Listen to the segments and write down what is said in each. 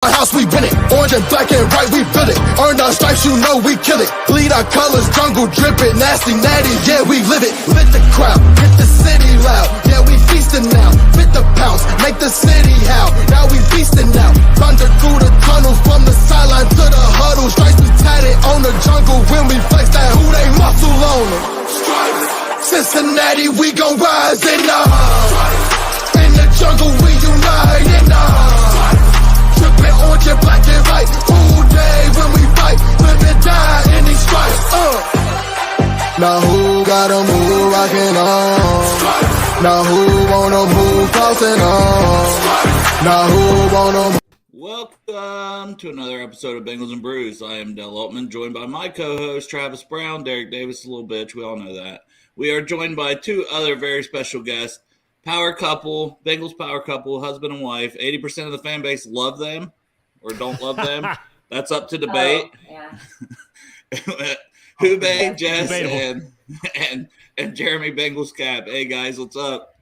Our house, we win it. Orange and black and white, we build it. Earned our stripes, you know we kill it. Bleed our colors, jungle dripping. Nasty, natty, yeah, we live it. Lit the crowd, hit the city loud. Yeah, we feasting now. Fit the pounce, make the city howl. Now we feasting now. Thunder through the tunnels, from the sideline to the huddle. Stripes we tatted on the jungle when we flex that who they muscle on them. Cincinnati, we gon' rise in the in the jungle, we unite in the trippin' orange and black and white. WhoBae when we fight, live and die in these stripes. Now who got 'em, who rockin' on? Now who wanna move crossing on? Now who wanna. Welcome to another episode of Bengals and Brews. I am Del Altman, joined by my co-host Travis Brown. Derek Davis, a little bitch, we all know that. We are joined by two other very special guests. Power couple, Bengals power couple, husband and wife. 80% of the fan base love them or don't love them. That's up to debate. WhoBae, Jess, and Jeremy Bengals Cap. Hey guys, what's up?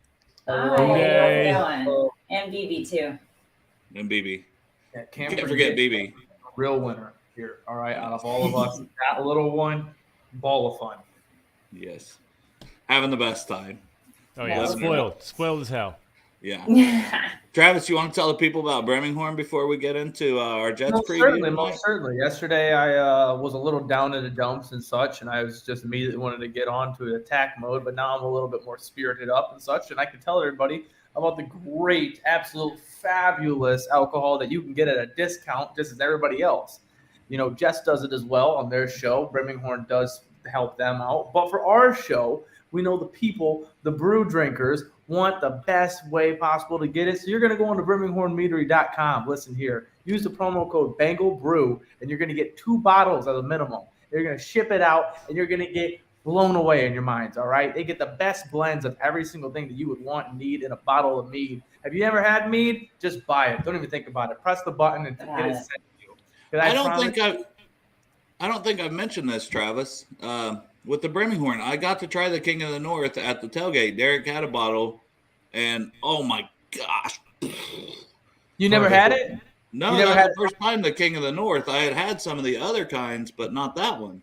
Hi, how's it going? And BB too. And BB. Yeah, can't forget BB. Real winner here. All right, out of all of us, that little one, ball of fun. Yes. Having the best time. Oh, yeah. Spoiled as hell. Yeah. Travis, you want to tell the people about Birmingham before we get into our Jets preview? Most certainly. Yesterday, I was a little down in the dumps and such, and I was just immediately wanted to get on to attack mode, but now I'm a little bit more spirited up and such, and I can tell everybody about the great, absolute, fabulous alcohol that you can get at a discount just as everybody else. You know, Jess does it as well on their show. Birmingham does help them out. But for our show, we know the people, the brew drinkers, want the best way possible to get it. So you're going to go on to birminghammeadery.com. Listen here. Use the promo code BengalBrew, and you're going to get 2 bottles as a minimum. They're going to ship it out, and you're going to get blown away in your minds, all right? They get the best blends of every single thing that you would want and need in a bottle of mead. Have you ever had mead? Just buy it. Don't even think about it. Press the button and get it sent to you. I don't think I've mentioned this, Travis. With the Birmingham, I got to try the King of the North at the tailgate. Derek had a bottle, and oh my gosh. You never had it? No, that was the first time the King of the North. I had some of the other kinds, but not that one.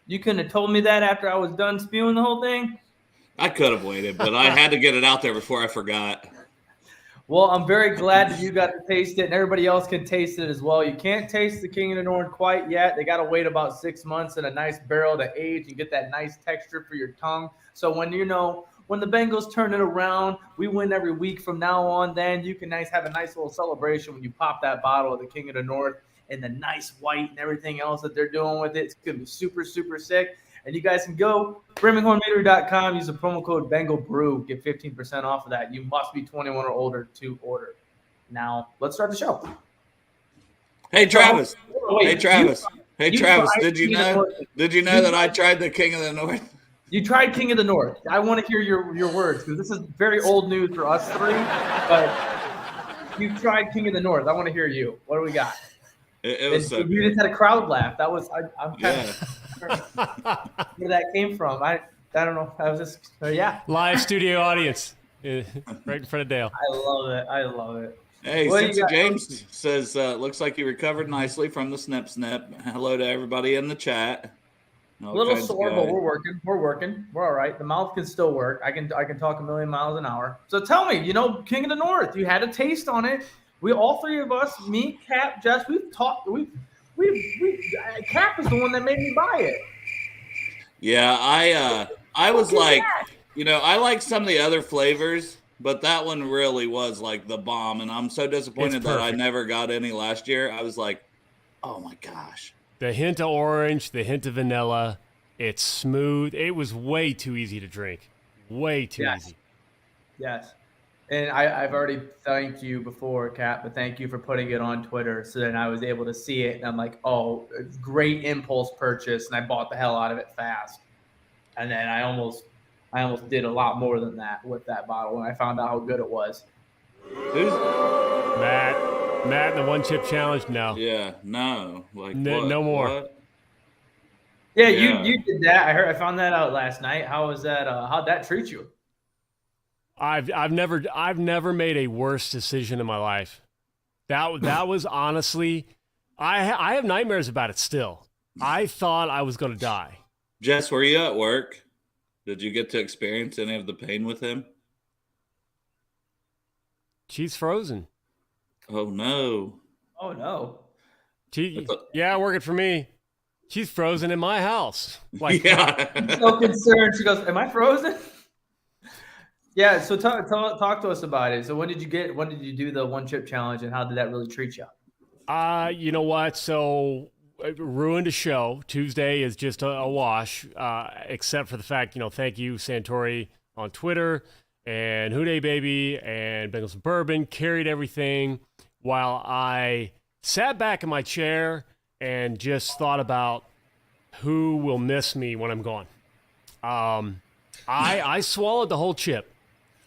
You couldn't have told me that after I was done spewing the whole thing? I could have waited, but I had to get it out there before I forgot. Well, I'm very glad that you got to taste it, and everybody else can taste it as well. You can't taste the King of the North quite yet. They got to wait about 6 months in a nice barrel to age and get that nice texture for your tongue. So when the Bengals turn it around, we win every week from now on, then you can have a nice little celebration when you pop that bottle of the King of the North and the nice white and everything else that they're doing with it. It's going to be super, super sick. And you guys can go birminghammeadery.com, use the promo code BengalBrew, get 15% off of that. You must be 21 or older to order. Now, let's start the show. Hey, Travis. Did you know that I tried the King of the North? You tried King of the North. I want to hear your words because this is very old news for us three. But you tried King of the North. I want to hear you. What do we got? It was so you just had a crowd laugh. That was I'm kind of where that came from. I don't know. I was just live studio audience right in front of Dale. I love it. Hey, Cincy James says looks like you recovered nicely from the snip. Hello to everybody in the chat. A little sore, but we're working. We're all right. The mouth can still work. I can talk a million miles an hour. So tell me, King of the North, you had a taste on it. We all three of us, me, Cap, Jess, we've talked. Cap was the one that made me buy it. Yeah, I was like, I like some of the other flavors, but that one really was like the bomb, and I'm so disappointed that I never got any last year. I was like, oh my gosh. The hint of orange, the hint of vanilla. It's smooth. It was way too easy to drink. Way too easy. Yes. And I've already thanked you before, Cap, but thank you for putting it on Twitter so then I was able to see it. And I'm like, oh, great impulse purchase. And I bought the hell out of it fast. And then I almost did a lot more than that with that bottle when I found out how good it was. Matt, the one chip challenge? No. Yeah, no. Like no more. What? Yeah, you did that. I found that out last night. How was that? How'd that treat you? I've never made a worse decision in my life. That was honestly, I have nightmares about it still. I thought I was going to die. Jess, were you at work? Did you get to experience any of the pain with him? She's frozen. Oh, no. Oh no. Yeah, working for me. She's frozen in my house. Like, yeah. So concerned. She goes, "Am I frozen?" Yeah. So talk to us about it. So when did you do the one chip challenge, and how did that really treat you? you know what? So ruined a show. Tuesday is just a wash, except for the fact, thank you, Santori on Twitter and WhoBae Baby and Bengals and Bourbon carried everything while I sat back in my chair and just thought about who will miss me when I'm gone. I swallowed the whole chip.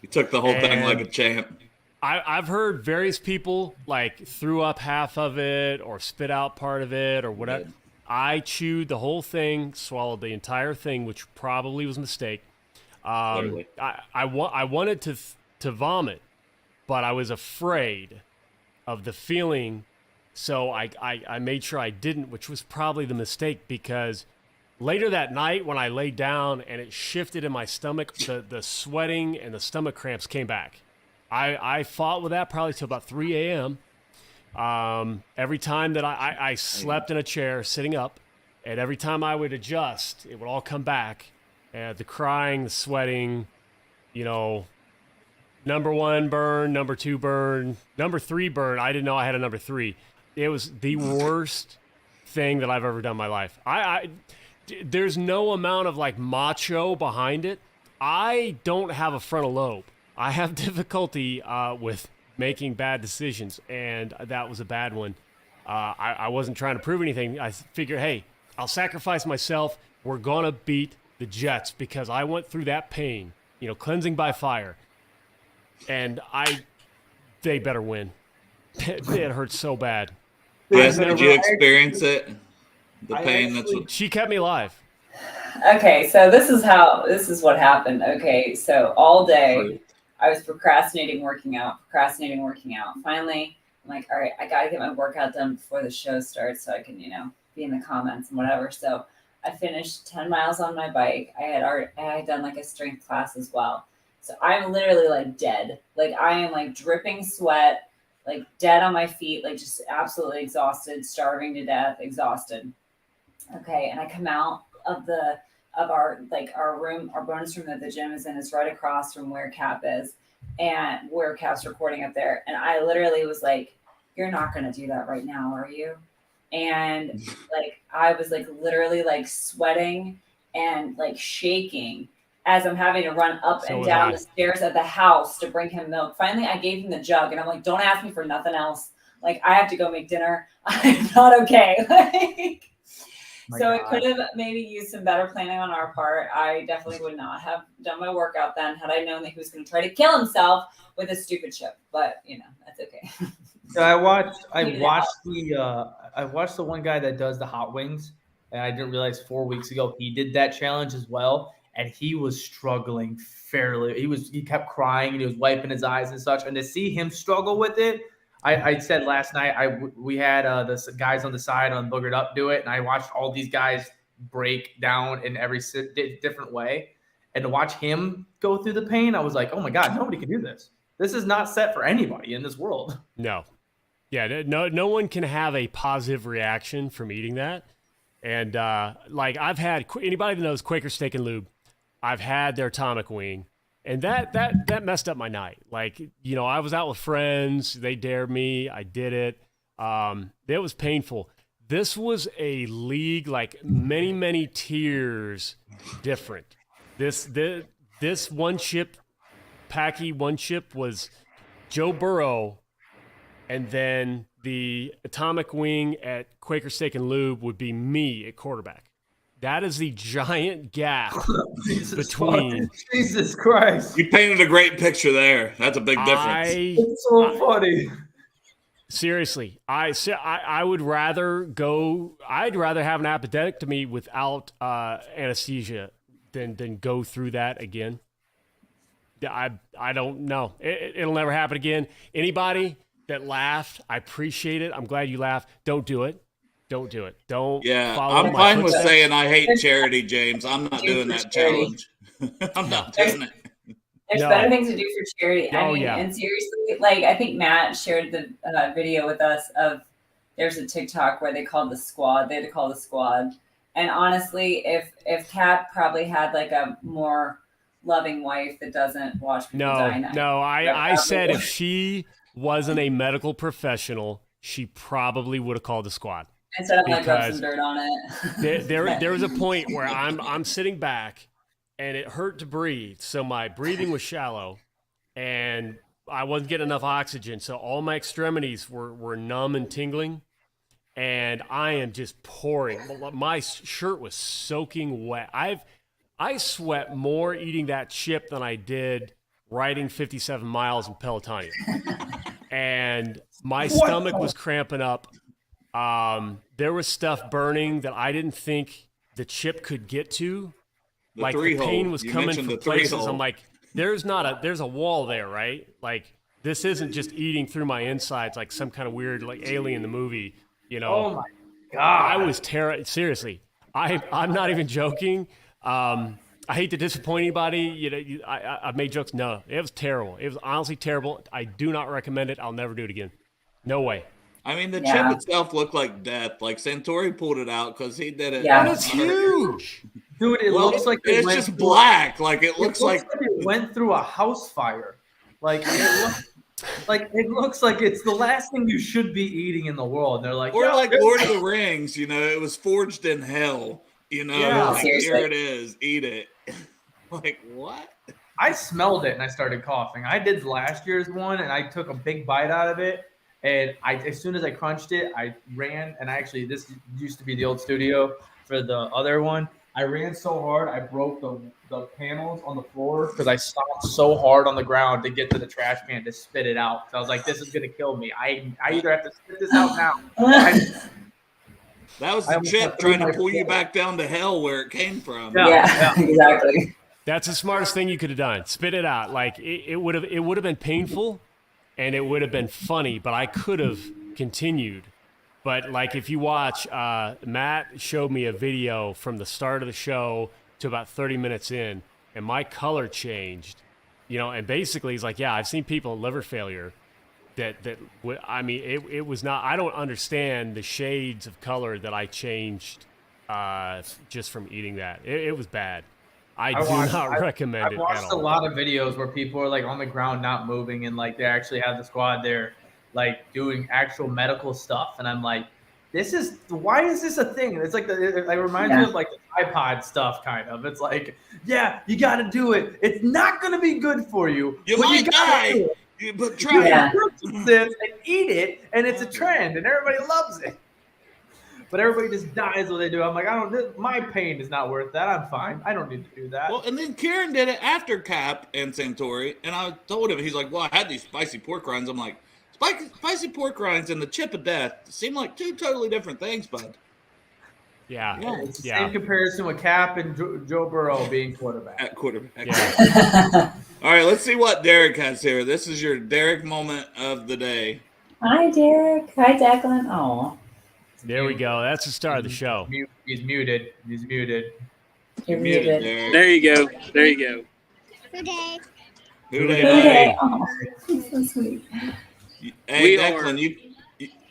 You took the whole thing like a champ. I've heard various people like threw up half of it or spit out part of it or whatever. I chewed the whole thing, swallowed the entire thing, which probably was a mistake. I wanted to vomit, but I was afraid of the feeling, so I made sure I didn't, which was probably the mistake, because later that night when I laid down and it shifted in my stomach, the sweating and the stomach cramps came back. I fought with that probably till about 3 a.m. Every time that I slept in a chair sitting up, and every time I would adjust, it would all come back. The crying, the sweating, number 1 burn, number 2 burn, number 3 burn. I didn't know I had a number 3. It was the worst thing that I've ever done in my life. There's no amount of like macho behind it. I don't have a frontal lobe. I have difficulty with making bad decisions, and that was a bad one. I wasn't trying to prove anything. I figured, hey, I'll sacrifice myself. We're going to beat the Jets because I went through that pain, cleansing by fire. And they better win. It hurts so bad. Yes, did you experience it? The pain that's what... She kept me alive. Okay, so this is what happened. Okay, so all day I was procrastinating working out. Finally, I'm like, all right, I got to get my workout done before the show starts so I can, be in the comments and whatever. So I finished 10 miles on my bike. I had done like a strength class as well. So I'm literally like dead. Like I am like dripping sweat, like dead on my feet, like just absolutely exhausted, starving to death, exhausted. Okay, and I come out of our room, our bonus room that the gym is in is right across from where Cap is, and where Cap's recording up there. And I literally was like, "You're not gonna do that right now, are you?" And like I was like literally like sweating and like shaking as I'm having to run up and down the stairs of the house to bring him milk. Finally, I gave him the jug, and I'm like, "Don't ask me for nothing else. Like I have to go make dinner. I'm not okay." So it could have maybe used some better planning on our part. I definitely would not have done my workout then had I known that he was going to try to kill himself with a stupid chip. But that's okay. Yeah, I watched the one guy that does the hot wings, and I didn't realize 4 weeks ago he did that challenge as well, and he was struggling fairly. He kept crying and he was wiping his eyes and such, and to see him struggle with it. I said last night we had the guys on the side on Boogered Up do it, and I watched all these guys break down in every different way, and to watch him go through the pain, I was like, oh my God, nobody can do this. This is not set for anybody in this world. No. Yeah, no one can have a positive reaction from eating that. And like I've had anybody that knows Quaker Steak and Lube, I've had their atomic wing. And that messed up my night. Like, I was out with friends. They dared me. I did it. It was painful. This was a league like many, many tiers different. This one chip, Packy one chip was Joe Burrow, and then the atomic wing at Quaker Steak and Lube would be me at quarterback. That is the giant gap between. Jesus Christ! You painted a great picture there. That's a big difference. It's so funny. Seriously, I would rather go. I'd rather have an appendectomy without anesthesia than go through that again. I don't know. It'll never happen again. Anybody that laughed. I appreciate it. I'm glad you laughed. Don't do it. Don't do it. Don't Yeah, follow I'm my fine with footsteps. saying I hate charity, James. I'm not doing that challenge. I'm not doing it. There's No. better things to do for charity. I Oh, mean, yeah. and seriously, like I think Matt shared the video with us of there's a TikTok where they called the squad. They had to call the squad. And honestly, if Kat probably had like a more loving wife that doesn't watch people die, I said if she wasn't a medical professional, she probably would have called the squad. Instead of like rub some dirt on it. There was a point where I'm sitting back and it hurt to breathe. So my breathing was shallow and I wasn't getting enough oxygen. So all my extremities were numb and tingling. And I am just pouring. My shirt was soaking wet. I sweat more eating that chip than I did riding 57 miles in Pelotonia. And my stomach was cramping up. There was stuff burning that I didn't think the chip could get to. Like the pain was coming from places. I'm like, there's a wall there, right? Like this isn't just eating through my insides like some kind of weird like Alien the movie, you know. Oh my God. I was seriously. I'm not even joking. I hate to disappoint anybody. You know, I've made jokes. No, it was terrible. It was honestly terrible. I do not recommend it. I'll never do it again. No way. I mean, the chip itself looked like death. Like Santori pulled it out because he did it. Yeah. And it's huge. Dude, it looks like it's just black. Like it looks like it went through a house fire. Like it looks like it's the last thing you should be eating in the world. And they're like, or like Lord of the Rings. You know, it was forged in hell. You know, like here it is. Eat it. Like what? I smelled it and I started coughing. I did last year's one and I took a big bite out of it. And as soon as I crunched it, I ran. And this used to be the old studio for the other one. I ran so hard, I broke the panels on the floor because I stomped so hard on the ground to get to the trash can to spit it out. So I was like, this is going to kill me. I either have to spit this out now. That was the chip trying to pull you back down to hell where it came from. Yeah. Exactly. That's the smartest thing you could have done. Spit it out. Like it would have been painful and it would have been funny, but I could have continued. But like if you watch, Matt showed me a video from the start of the show to about 30 minutes in, and my color changed, you know. And basically, he's like, "Yeah, I've seen people with liver failure I mean, it was not. I don't understand the shades of color that I changed just from eating that. It was bad. I do not recommend it at all. I've watched a lot of videos where people are like on the ground not moving, and like they actually have the squad there like doing actual medical stuff, and I'm like, why is this a thing? It's like it reminds me of like the iPod stuff kind of. It's like, yeah, you got to do it. It's not going to be good for you. You might die, but try it. And eat it, and it's a trend, and everybody loves it. But everybody just dies when they do. I'm like, my pain is not worth that. I'm fine. I don't need to do that. Well, and then Kieran did it after Cap and Santori, and I told him, he's like, well, I had these spicy pork rinds. I'm like, spicy pork rinds and the chip of death seem like two totally different things, bud. Yeah. It's the same comparison with Cap and Joe Burrow being quarterback. At quarterback. Yeah. All right, let's see what Derek has here. This is your Derek moment of the day. Hi, Derek. Hi, Declan. Oh. There we go. That's the start of the show. He's muted. You're muted. Derek. There you go. Who Who dey? dey? Oh, he's so sweet. Hey, Declan,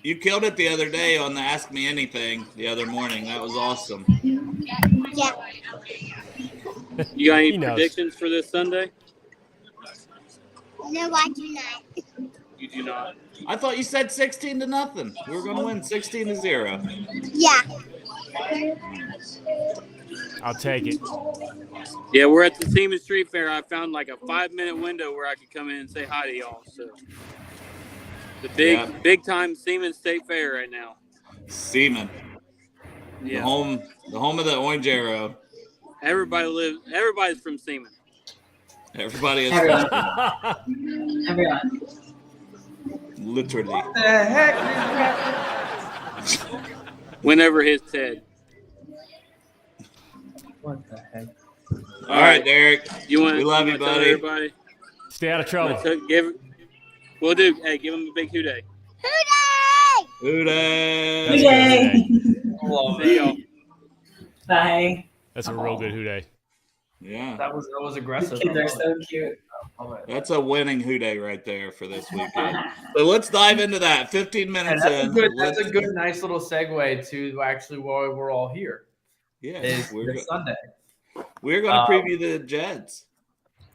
you killed it the other day on the Ask Me Anything the other morning. That was awesome. Yeah. You got any predictions for this Sunday? No, I do not. You do not. I thought you said 16-0. We were going to win 16-0. Yeah. I'll take it. Yeah, we're at the Seaman Street Fair. I found like a 5-minute window where I could come in and say hi to y'all. So the big time Seaman State Fair right now. Seaman. Yeah. The home of the Orange Arrow. Everybody's from Seaman. Everybody is Everyone. literally. What the heck? Whenever his Ted. What the heck? All right, Derek. We love you, buddy. Everybody? Stay out of trouble. We'll do. Hey, give him a big hooday. Hooday! That's a good Yay. hooday. See y'all. Bye. That's a real good hooday. Yeah, That was These aggressive. kids are so cute. that's a winning hooday right there for this weekend. So let's dive into that. 15 And minutes that's in. that's a good, nice little segue to actually why we're all here. Yeah, Is this Sunday. we're going to preview the Jets.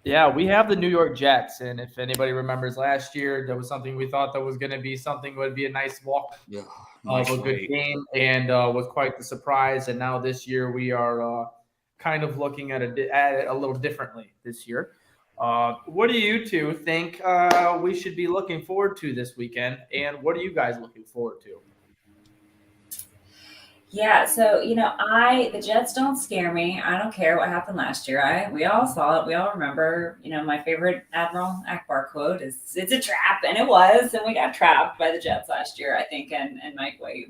Yeah, we have the New York Jets, and if anybody remembers last year, there was something we thought that was going to be something would be a nice walk Yeah, of a good game, and was quite the surprise. And now this year we are kind of looking at it a little differently this year. What do you two think we should be looking forward to this weekend, and what are you guys looking forward to? Yeah, so the Jets don't scare me. I don't care what happened last year. We all saw it. We all remember. My favorite Admiral Akbar quote is "It's a trap," and it was, and we got trapped by the Jets last year, I think. And Mike White,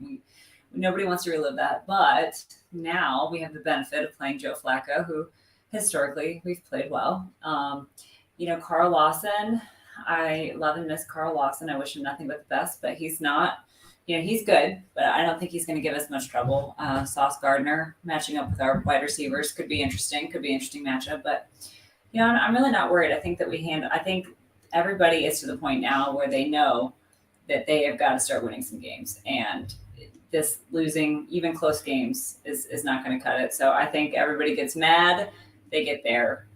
nobody wants to relive that, but now we have the benefit of playing Joe Flacco, who historically we've played well. Carl Lawson. I love and miss Carl Lawson. I wish him nothing but the best, but he's not. He's good, but I don't think he's going to give us much trouble. Sauce Gardner matching up with our wide receivers could be interesting. Could be an interesting matchup, but I'm really not worried. I think that I think everybody is to the point now where they know that they have got to start winning some games, and this losing even close games is not going to cut it. So I think everybody gets mad. They get their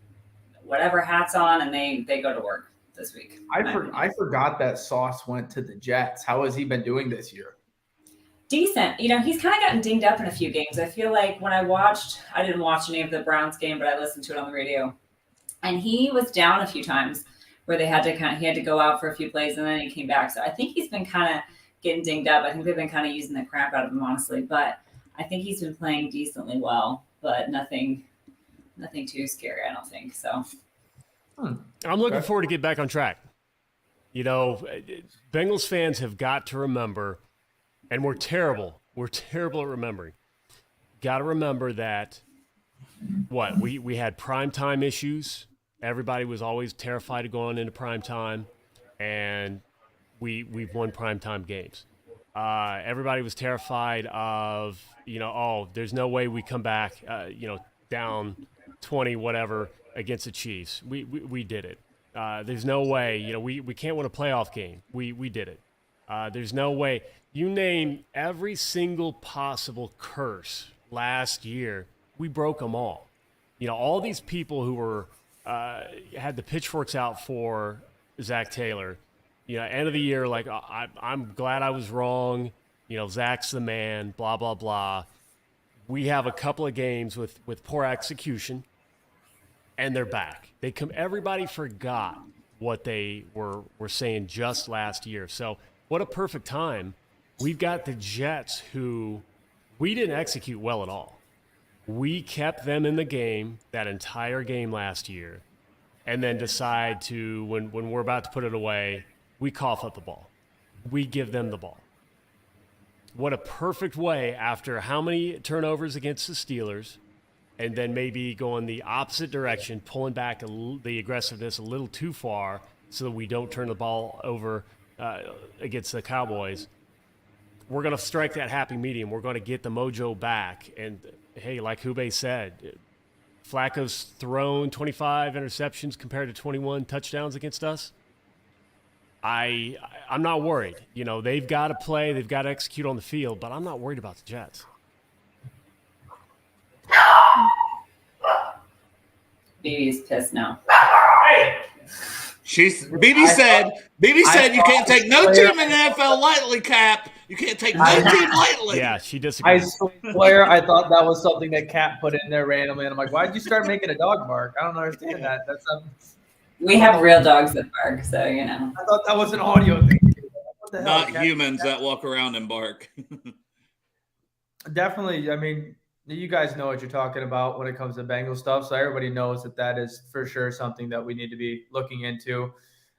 whatever hats on, and they go to work this week. I forgot that Sauce went to the Jets. How has he been doing this year? Decent. He's kind of gotten dinged up in a few games. I feel like when I didn't watch any of the Browns game, but I listened to it on the radio, and he was down a few times where he had to go out for a few plays, and then he came back. So I think he's been kind of getting dinged up. I think they've been kind of using the crap out of him, honestly, but I think he's been playing decently well, but nothing too scary, I don't think so. I'm looking forward to get back on track. Bengals fans have got to remember, and we're terrible at remembering. Got to remember that we had primetime issues. Everybody was always terrified of going into primetime, and we've won primetime games. Everybody was terrified of, there's no way we come back, down 20 whatever against the Chiefs. We did it. There's no way, we can't win a playoff game. We did it. There's no way. You name every single possible curse last year, we broke them all. All these people who were had the pitchforks out for Zach Taylor, end of the year, like, I'm glad I was wrong. Zach's the man, blah, blah, blah. We have a couple of games with poor execution, and they're back. Everybody forgot what they were saying just last year. So what a perfect time. We've got the Jets, who we didn't execute well at all. We kept them in the game that entire game last year, and then decide to, when we're about to put it away, we cough up the ball. We give them the ball. What a perfect way, after how many turnovers against the Steelers, and then maybe going the opposite direction, pulling back the aggressiveness a little too far so that we don't turn the ball over against the Cowboys. We're going to strike that happy medium. We're going to get the mojo back. And, hey, like WhoBae said, Flacco's thrown 25 interceptions compared to 21 touchdowns against us. I'm not worried. They've got to play. They've got to execute on the field, but I'm not worried about the Jets. BB's pissed now. BB said you can't take no team in the NFL lightly, Cap. You can't take no team lightly. Yeah, she disagrees. I swear I thought that was something that Cap put in there randomly, and I'm like, why'd you start making a dog bark? I don't understand that. We have real dogs that bark, so I thought that was an audio thing. What the hell? Not humans that walk around and bark. Definitely. I mean, you guys know what you're talking about when it comes to Bengal stuff, so everybody knows that is for sure something that we need to be looking into.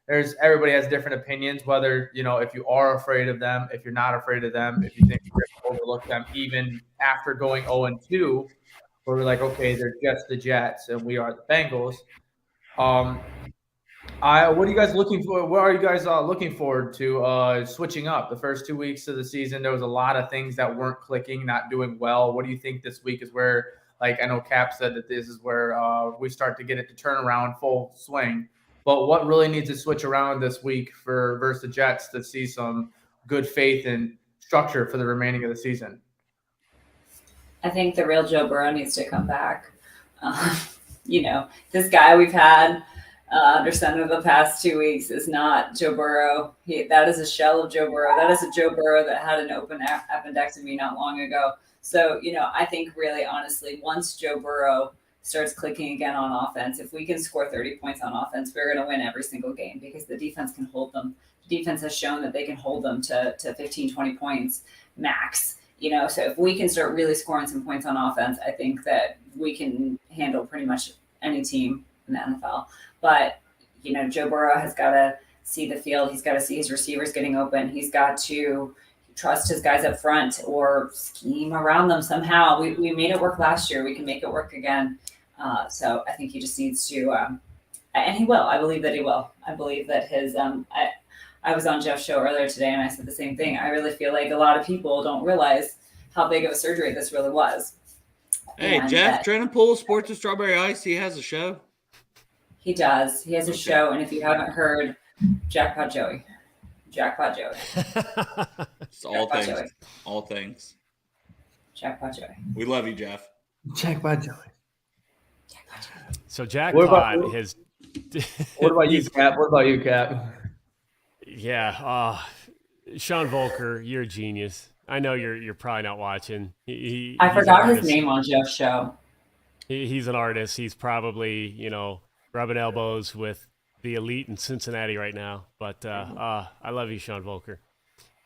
Everybody has different opinions, whether, if you are afraid of them, if you're not afraid of them, if you think you're going to overlook them, even after going 0-2, where we're like, okay, they're just the Jets and we are the Bengals. What are you guys looking for? What are you guys looking forward to switching up? The first 2 weeks of the season, there was a lot of things that weren't clicking, not doing well. What do you think this week is where, like I know Cap said that this is where we start to get it to turn around full swing. But what really needs to switch around this week for versus the Jets to see some good faith and structure for the remaining of the season? I think the real Joe Burrow needs to come back. This guy we've had under center the past 2 weeks is not Joe Burrow. That is a shell of Joe Burrow. That is a Joe Burrow that had an open appendectomy not long ago. So, I think really honestly, once Joe Burrow starts clicking again on offense, if we can score 30 points on offense, we're going to win every single game because the defense can hold them. The defense has shown that they can hold them to 15, 20 points max. So if we can start really scoring some points on offense, I think that we can handle pretty much any team in the NFL. But, Joe Burrow has got to see the field. He's got to see his receivers getting open. He's got to trust his guys up front or scheme around them somehow. We made it work last year. We can make it work again. So I think he just needs to, and he will. I believe that he will. I believe that his I was on Jeff's show earlier today, and I said the same thing. I really feel like a lot of people don't realize how big of a surgery this really was. Hey, And Jeff, Trenton Pool, Sports with Strawberry Ice, he has a show. He does. He has a show, and if you haven't heard, Jackpot Joey. Jackpot Joey. It's all Jackpot things. Joey. All things. Jackpot Joey. We love you, Jeff. Jackpot Joey. Jackpot Joey. So Jackpot has. What about you, Cap? What about you, Cap? Yeah, Sean Volker, you're a genius. I know you're probably not watching. I forgot his name on Jeff's show. He's an artist. He's probably rubbing elbows with the elite in Cincinnati right now. But I love you, Sean Volker.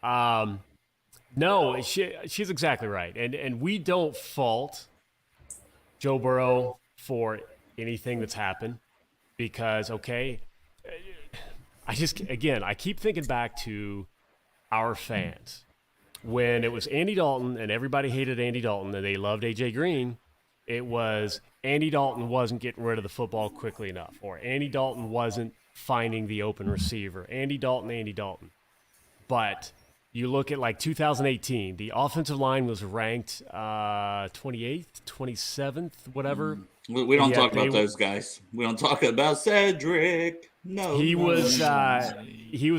No, she's exactly right, and we don't fault Joe Burrow for anything that's happened because I keep thinking back to our fans when it was Andy Dalton and everybody hated Andy Dalton and they loved AJ Green. It was Andy Dalton wasn't getting rid of the football quickly enough, or Andy Dalton wasn't finding the open receiver. Andy Dalton. But you look at like 2018, the offensive line was ranked 28th, 27th, whatever. We don't talk about those guys. We don't talk about Cedric. No, he was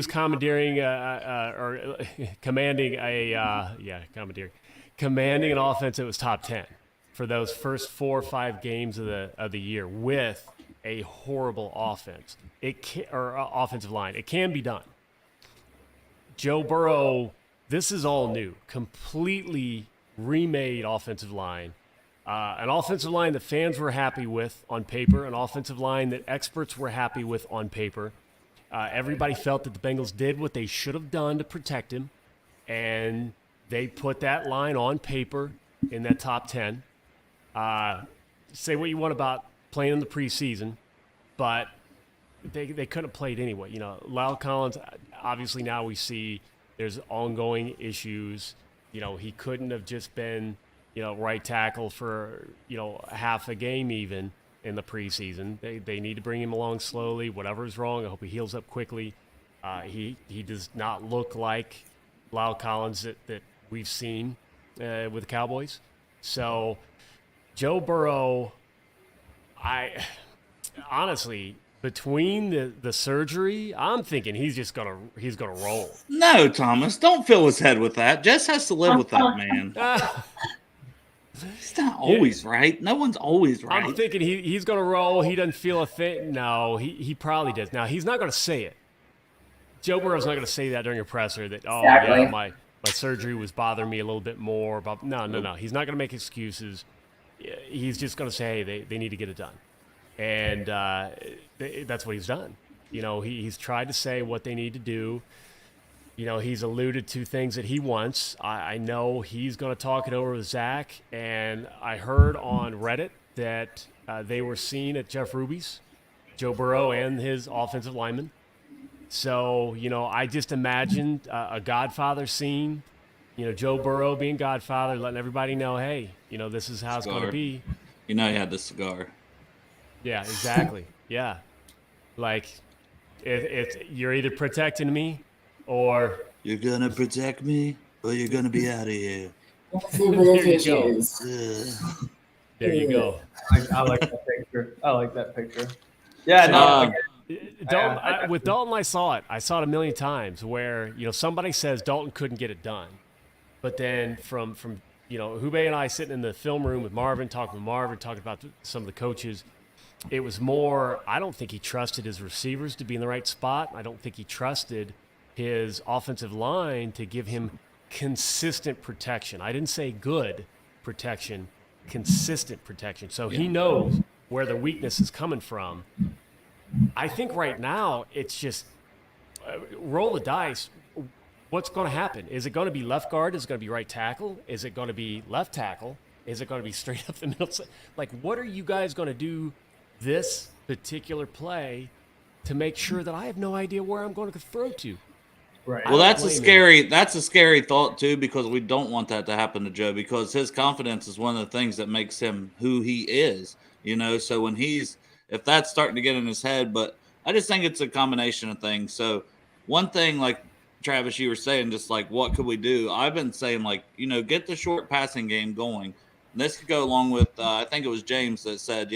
commandeering or commanding commanding an offense that was top 10 for those first 4 or 5 games of the year with a horrible offense. Offensive line. It can be done. Joe Burrow, this is all new, completely remade offensive line. An offensive line that fans were happy with on paper, an offensive line that experts were happy with on paper. Everybody felt that the Bengals did what they should have done to protect him, and they put that line on paper in that top 10. Say what you want about playing in the preseason, but they couldn't have played anyway. Lyle Collins, obviously now we see there's ongoing issues. He couldn't have just been right tackle for, half a game even in the preseason. They need to bring him along slowly. Whatever's wrong, I hope he heals up quickly. He does not look like Lyle Collins that we've seen with the Cowboys. So Joe Burrow, I honestly, between the surgery, I'm thinking he's gonna roll. No, Thomas, don't fill his head with that. Jess has to live with that, man. It's not always right. No one's always right. I'm thinking he's going to roll. He doesn't feel a thing. No, he probably does. Now, he's not going to say it. Joe Burrow's not going to say that during a presser that, Exactly. yeah, my surgery was bothering me a little bit more. But no. He's not going to make excuses. He's just going to say, hey, they need to get it done. And that's what he's done. He's tried to say what they need to do. He's alluded to things that he wants. I know he's going to talk it over with Zach. And I heard on Reddit that they were seen at Jeff Ruby's, Joe Burrow and his offensive lineman. So, I just imagined a Godfather scene, Joe Burrow being Godfather, letting everybody know, hey, this is how it's going to be. He had the cigar. Yeah, exactly. Yeah. Like, You're either protecting me or you're gonna protect me or you're gonna be out of here. there you go. There you go. I like that picture. I like that picture. Yeah, no. With Dalton, I saw it a million times where, somebody says Dalton couldn't get it done. But then from WhoBae and I sitting in the film room with Marvin, talking about some of the coaches, it was more, I don't think he trusted his receivers to be in the right spot. I don't think he trusted his offensive line to give him consistent protection. I didn't say good protection, consistent protection. So he knows where the weakness is coming from. I think right now it's just roll the dice. What's going to happen? Is it going to be left guard? Is it going to be right tackle? Is it going to be left tackle? Is it going to be straight up the middle? Like, what are you guys going to do this particular play to make sure that I have no idea where I'm going to throw to? Right. Well, that's a scary thought too, because we don't want that to happen to Joe, because his confidence is one of the things that makes him who he is, so when if that's starting to get in his head, but I just think it's a combination of things. So one thing, like Travis, you were saying, just like, what could we do? I've been saying, like, get the short passing game going. And this could go along with, I think it was James that said,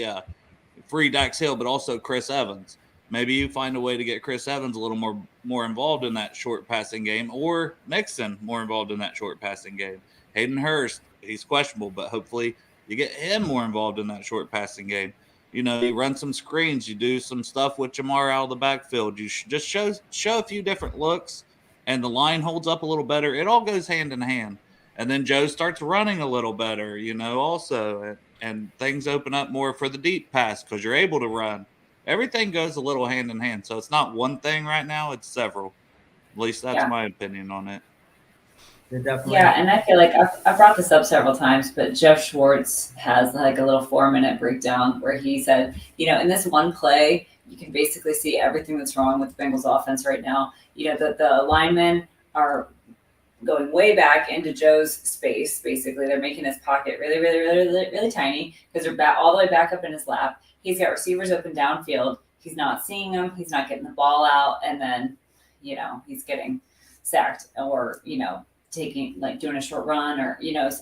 free Dax Hill, but also Chris Evans. Maybe you find a way to get Chris Evans a little more involved in that short passing game, or Mixon more involved in that short passing game. Hayden Hurst, he's questionable, but hopefully you get him more involved in that short passing game. You run some screens, you do some stuff with Jamar out of the backfield. You just show a few different looks, and the line holds up a little better. It all goes hand in hand. And then Joe starts running a little better, also. And things open up more for the deep pass because you're able to run. Everything goes a little hand in hand. So it's not one thing right now. It's several. At least that's my opinion on it. Yeah, and I feel like I've brought this up several times, but Jeff Schwartz has like a little 4-minute breakdown where he said, in this one play, you can basically see everything that's wrong with the Bengals offense right now. The linemen are going way back into Joe's space. Basically, they're making his pocket really, really, really, really, really tiny because they're all the way back up in his lap. He's got receivers open downfield. He's not seeing them. He's not getting the ball out. And then, he's getting sacked or, doing a short run or,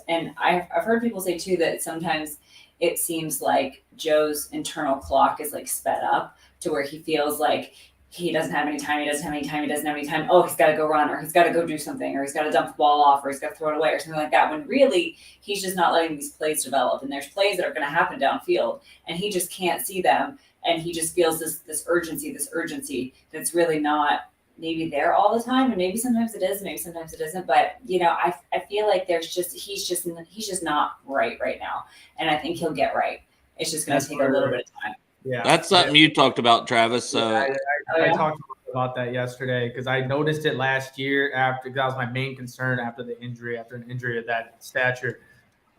and I've heard people say too that sometimes it seems like Joe's internal clock is like sped up to where he feels like he doesn't have any time. Oh, he's got to go run, or he's got to go do something, or he's got to dump the ball off, or he's got to throw it away or something like that. When really he's just not letting these plays develop. And there's plays that are going to happen downfield and he just can't see them. And he just feels this urgency that's really not maybe there all the time. And maybe sometimes it is, maybe sometimes it isn't. But, I feel like he's just not right now. And I think he'll get right. It's just going to take a little bit of time. Yeah, that's something you talked about, Travis. So I talked about that yesterday because I noticed it last year that was my main concern after an injury of that stature.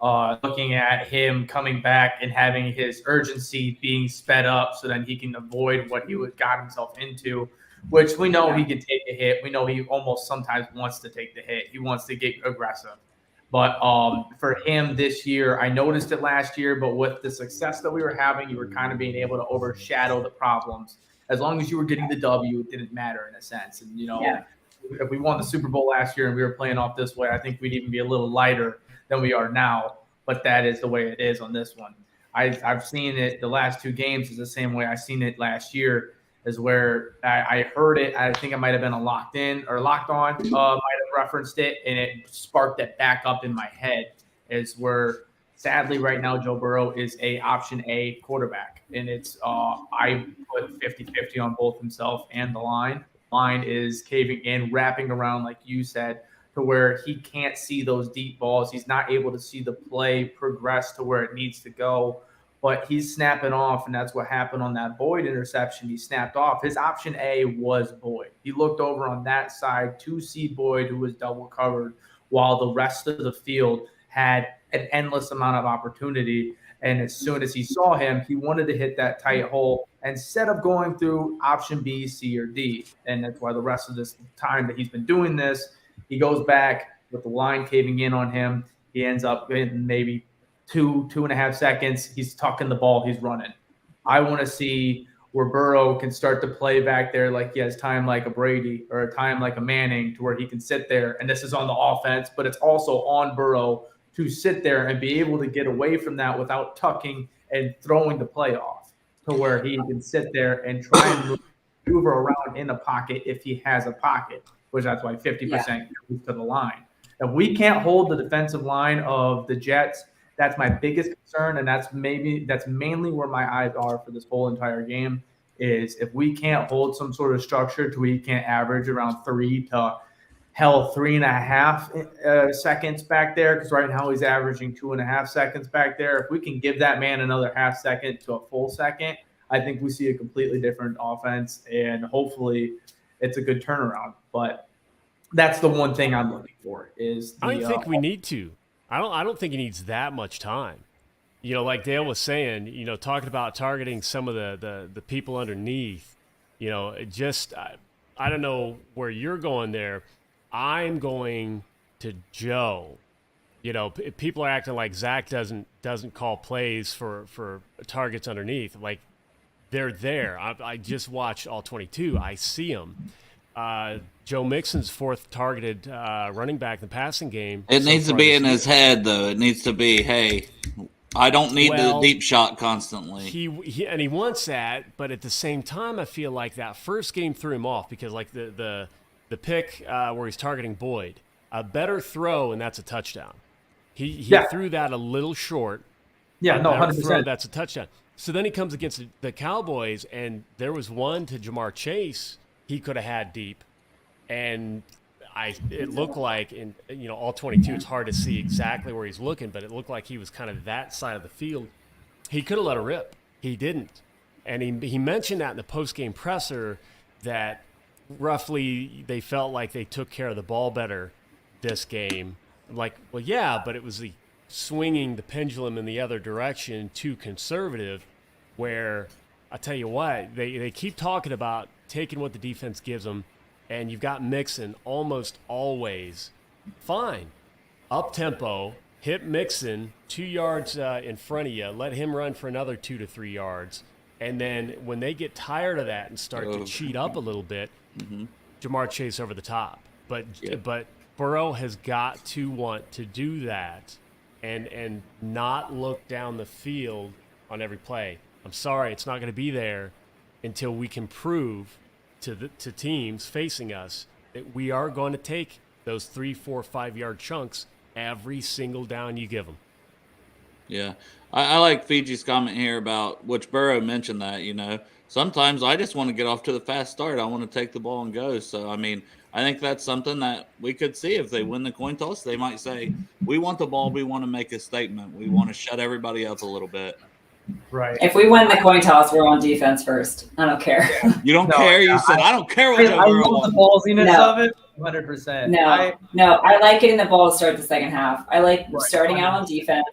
Looking at him coming back and having his urgency being sped up so that he can avoid what he got himself into, which we know he can take a hit. We know he almost sometimes wants to take the hit. He wants to get aggressive. But for him this year, I noticed it last year, but with the success that we were having, you were kind of being able to overshadow the problems. As long as you were getting the W, it didn't matter in a sense. And, if we won the Super Bowl last year and we were playing off this way, I think we'd even be a little lighter than we are now. But that is the way it is on this one. I've seen it the last 2 games is the same way I seen it last year, is where I heard it. I think it might have been a Locked On might have referenced it, and it sparked it back up in my head, is where sadly right now Joe Burrow is a option A quarterback. And it's I put 50-50 on both himself and the line. Line is caving in, wrapping around, like you said, to where he can't see those deep balls. He's not able to see the play progress to where it needs to go. But he's snapping off, and that's what happened on that Boyd interception. He snapped off. His option A was Boyd. He looked over on that side to see Boyd, who was double covered, while the rest of the field had an endless amount of opportunity. And as soon as he saw him, he wanted to hit that tight hole instead of going through option B, C, or D. And that's why the rest of this time that he's been doing this, he goes back with the line caving in on him. He ends up in maybe 2.5 seconds. He's tucking the ball. He's running. I want to see where Burrow can start to play back there like he has time like a Brady or a time like a Manning to where he can sit there. And this is on the offense, but it's also on Burrow to sit there and be able to get away from that without tucking and throwing the play off to where he can sit there and try and maneuver around in a pocket if he has a pocket, which that's why 50% goes to the line. If we can't hold the defensive line of the Jets, that's my biggest concern, and that's mainly where my eyes are for this whole entire game is if we can't hold some sort of structure to where he can't average around 3.5 seconds back there, because right now he's averaging 2.5 seconds back there. If we can give that man another half second to a full second, I think we see a completely different offense, and hopefully it's a good turnaround. But that's the one thing I'm looking for is I don't think we need to. I don't think he needs that much time. You know, like Dale was saying, you know, talking about targeting some of the people underneath, you know, I don't know where you're going there. I'm going to Joe. You know, people are acting like Zach doesn't call plays for targets underneath. Like, they're there. I just watched all 22. I see them. Joe Mixon's fourth targeted running back in the passing game. It needs to be in his head, though. It needs to be, hey, I don't need the deep shot constantly. He wants that, but at the same time, I feel like that first game threw him off because, like, the pick where he's targeting Boyd, a better throw, and that's a touchdown. He threw that a little short. Yeah, no, 100%. Throw, that's a touchdown. So then he comes against the Cowboys, and there was one to Jamar Chase he could have had deep, and it looked like in all 22. It's hard to see exactly where he's looking, but it looked like he was kind of that side of the field. He could have let it rip. He didn't, and he mentioned that in the post-game presser that roughly they felt like they took care of the ball better this game. Like, well, yeah, but it was the swinging the pendulum in the other direction too conservative, where I tell you what, they keep talking about taking what the defense gives them, and you've got Mixon almost always fine. Up-tempo, hit Mixon 2 yards in front of you, let him run for another 2 to 3 yards, and then when they get tired of that and start to cheat up a little bit, Jamar Chase over the top. But Burrow has got to want to do that and not look down the field on every play. I'm sorry, it's not going to be there until we can prove to teams facing us that we are going to take those 3, 4, 5 yard chunks every single down you give them. Yeah. I like Fiji's comment here about, which Burrow mentioned that, sometimes I just want to get off to the fast start. I want to take the ball and go. So, I mean, I think that's something that we could see if they win the coin toss. They might say, we want the ball. We want to make a statement. We want to shut everybody up a little bit. Right. If we win the coin toss, we're on defense first. I don't care. You don't care? You said, I don't care what I love the ballsiness of it. 100%. No, I like getting the ball to start the second half. I like starting out on defense,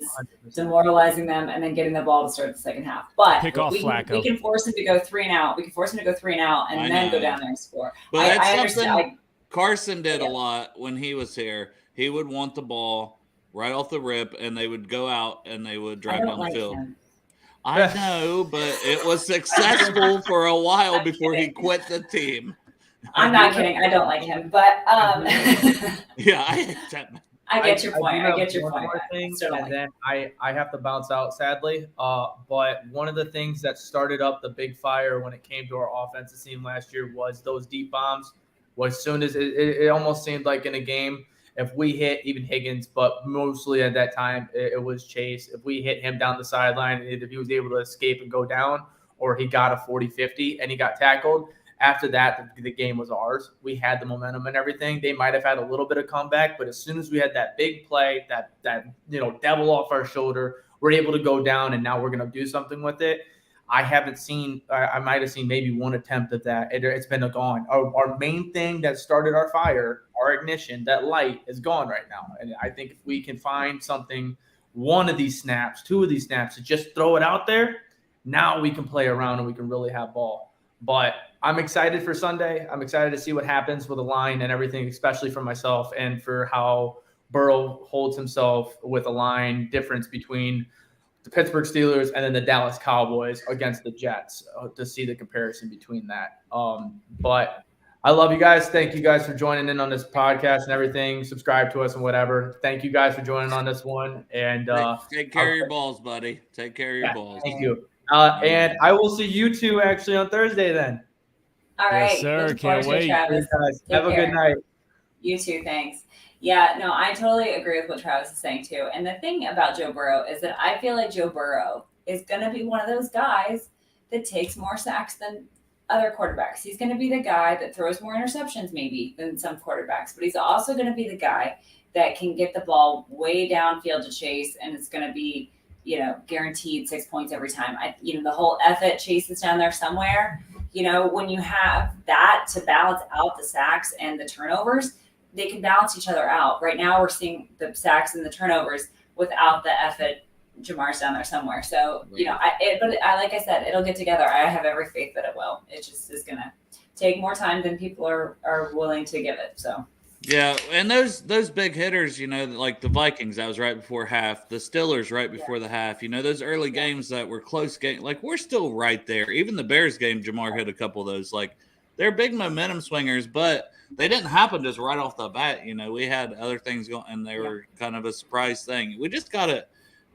100%. Demoralizing them, and then getting the ball to start the second half. But we can force him to go 3 and out. We can force him to go 3 and out, and then go down there and score. But I understand. Carson did a lot when he was here. He would want the ball right off the rip, and they would go out and they would drive down the field. I know, but it was successful for a while before he quit the team. I'm not kidding. I don't like him, but yeah, I get your point. I get your point. And then I have to bounce out, sadly. But one of the things that started up the big fire when it came to our offensive team last year was those deep bombs. As soon as it almost seemed like in a game, if we hit even Higgins, but mostly at that time it was Chase. If we hit him down the sideline, if he was able to escape and go down, or he got a 40-50 and he got tackled, after that the game was ours. We had the momentum and everything. They might have had a little bit of comeback, but as soon as we had that big play, that devil off our shoulder, we're able to go down, and now we're going to do something with it. I haven't seen. I might have seen maybe one attempt at that. It's been gone. Our main thing that started our fire, our ignition, that light is gone right now. And I think if we can find something, one of these snaps, 2 of these snaps, to just throw it out there, now we can play around and we can really have ball. But I'm excited for Sunday. I'm excited to see what happens with the line and everything, especially for myself and for how Burrow holds himself with a line difference between the Pittsburgh Steelers and then the Dallas Cowboys against the Jets to see the comparison between that. But I love you guys. Thank you guys for joining in on this podcast and everything. Subscribe to us and whatever. Thank you guys for joining on this one. And take care of your balls, buddy. Take care of your balls. Thank you. And I will see you two actually on Thursday then. All right. Yes, sir. Looking Can't forward to it, wait. Travis. Guys, Take have a care. good night. You too, thanks. Yeah, no, I totally agree with what Travis is saying too. And the thing about Joe Burrow is that I feel like Joe Burrow is going to be one of those guys that takes more sacks than other quarterbacks. He's going to be the guy that throws more interceptions maybe than some quarterbacks, but he's also going to be the guy that can get the ball way downfield to Chase, and it's going to be, guaranteed 6 points every time. The whole effort Chase is down there somewhere. When you have that to balance out the sacks and the turnovers, they can balance each other out. Right now, we're seeing the sacks and the turnovers without the effort. Jamar's down there somewhere. So, like I said, it'll get together. I have every faith that it will. It just is going to take more time than people are willing to give it. So. Yeah, and those big hitters, like the Vikings, that was right before half. The Steelers right before the half. Those early games that were close games, like we're still right there. Even the Bears game, Jamar hit a couple of those. Like they're big momentum swingers, but they didn't happen just right off the bat. We had other things going, and they were kind of a surprise thing. We just got to.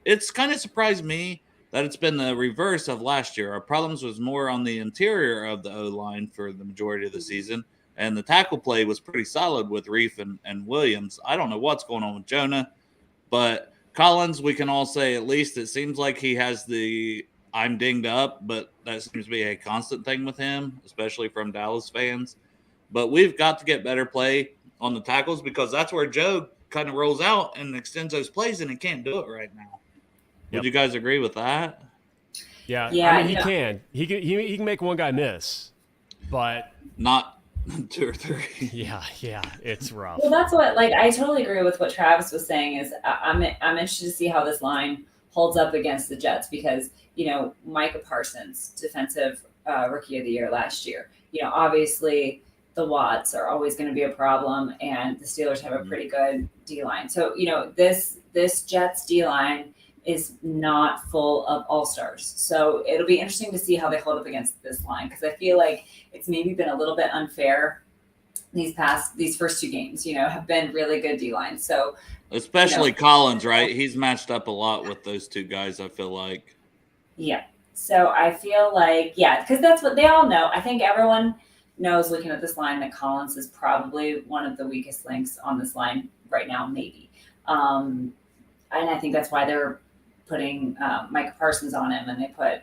It's kind of surprised me that it's been the reverse of last year. Our problems was more on the interior of the O-line for the majority of the season. And the tackle play was pretty solid with Reef and Williams. I don't know what's going on with Jonah, but Collins, we can all say at least it seems like he has the I'm dinged up, but that seems to be a constant thing with him, especially from Dallas fans. But we've got to get better play on the tackles because that's where Joe kind of rolls out and extends those plays, and he can't do it right now. Yep. Would you guys agree with that? Yeah. Yeah, I mean, he can. He can make one guy miss, but not 2 or 3. Yeah, it's rough. Well, that's what, I totally agree with what Travis was saying. Is I'm interested to see how this line holds up against the Jets because Micah Parsons, defensive rookie of the year last year. Obviously the Watts are always going to be a problem, and the Steelers have a pretty good D line. So this Jets D line is not full of all-stars. So it'll be interesting to see how they hold up against this line because I feel like it's maybe been a little bit unfair these first 2 games, have been really good D-lines. So especially Collins, right? He's matched up a lot with those 2 guys, I feel like. Yeah. So I feel like, because that's what they all know. I think everyone knows looking at this line that Collins is probably one of the weakest links on this line right now, maybe. And I think that's why they're putting Micah Parsons on him and they put,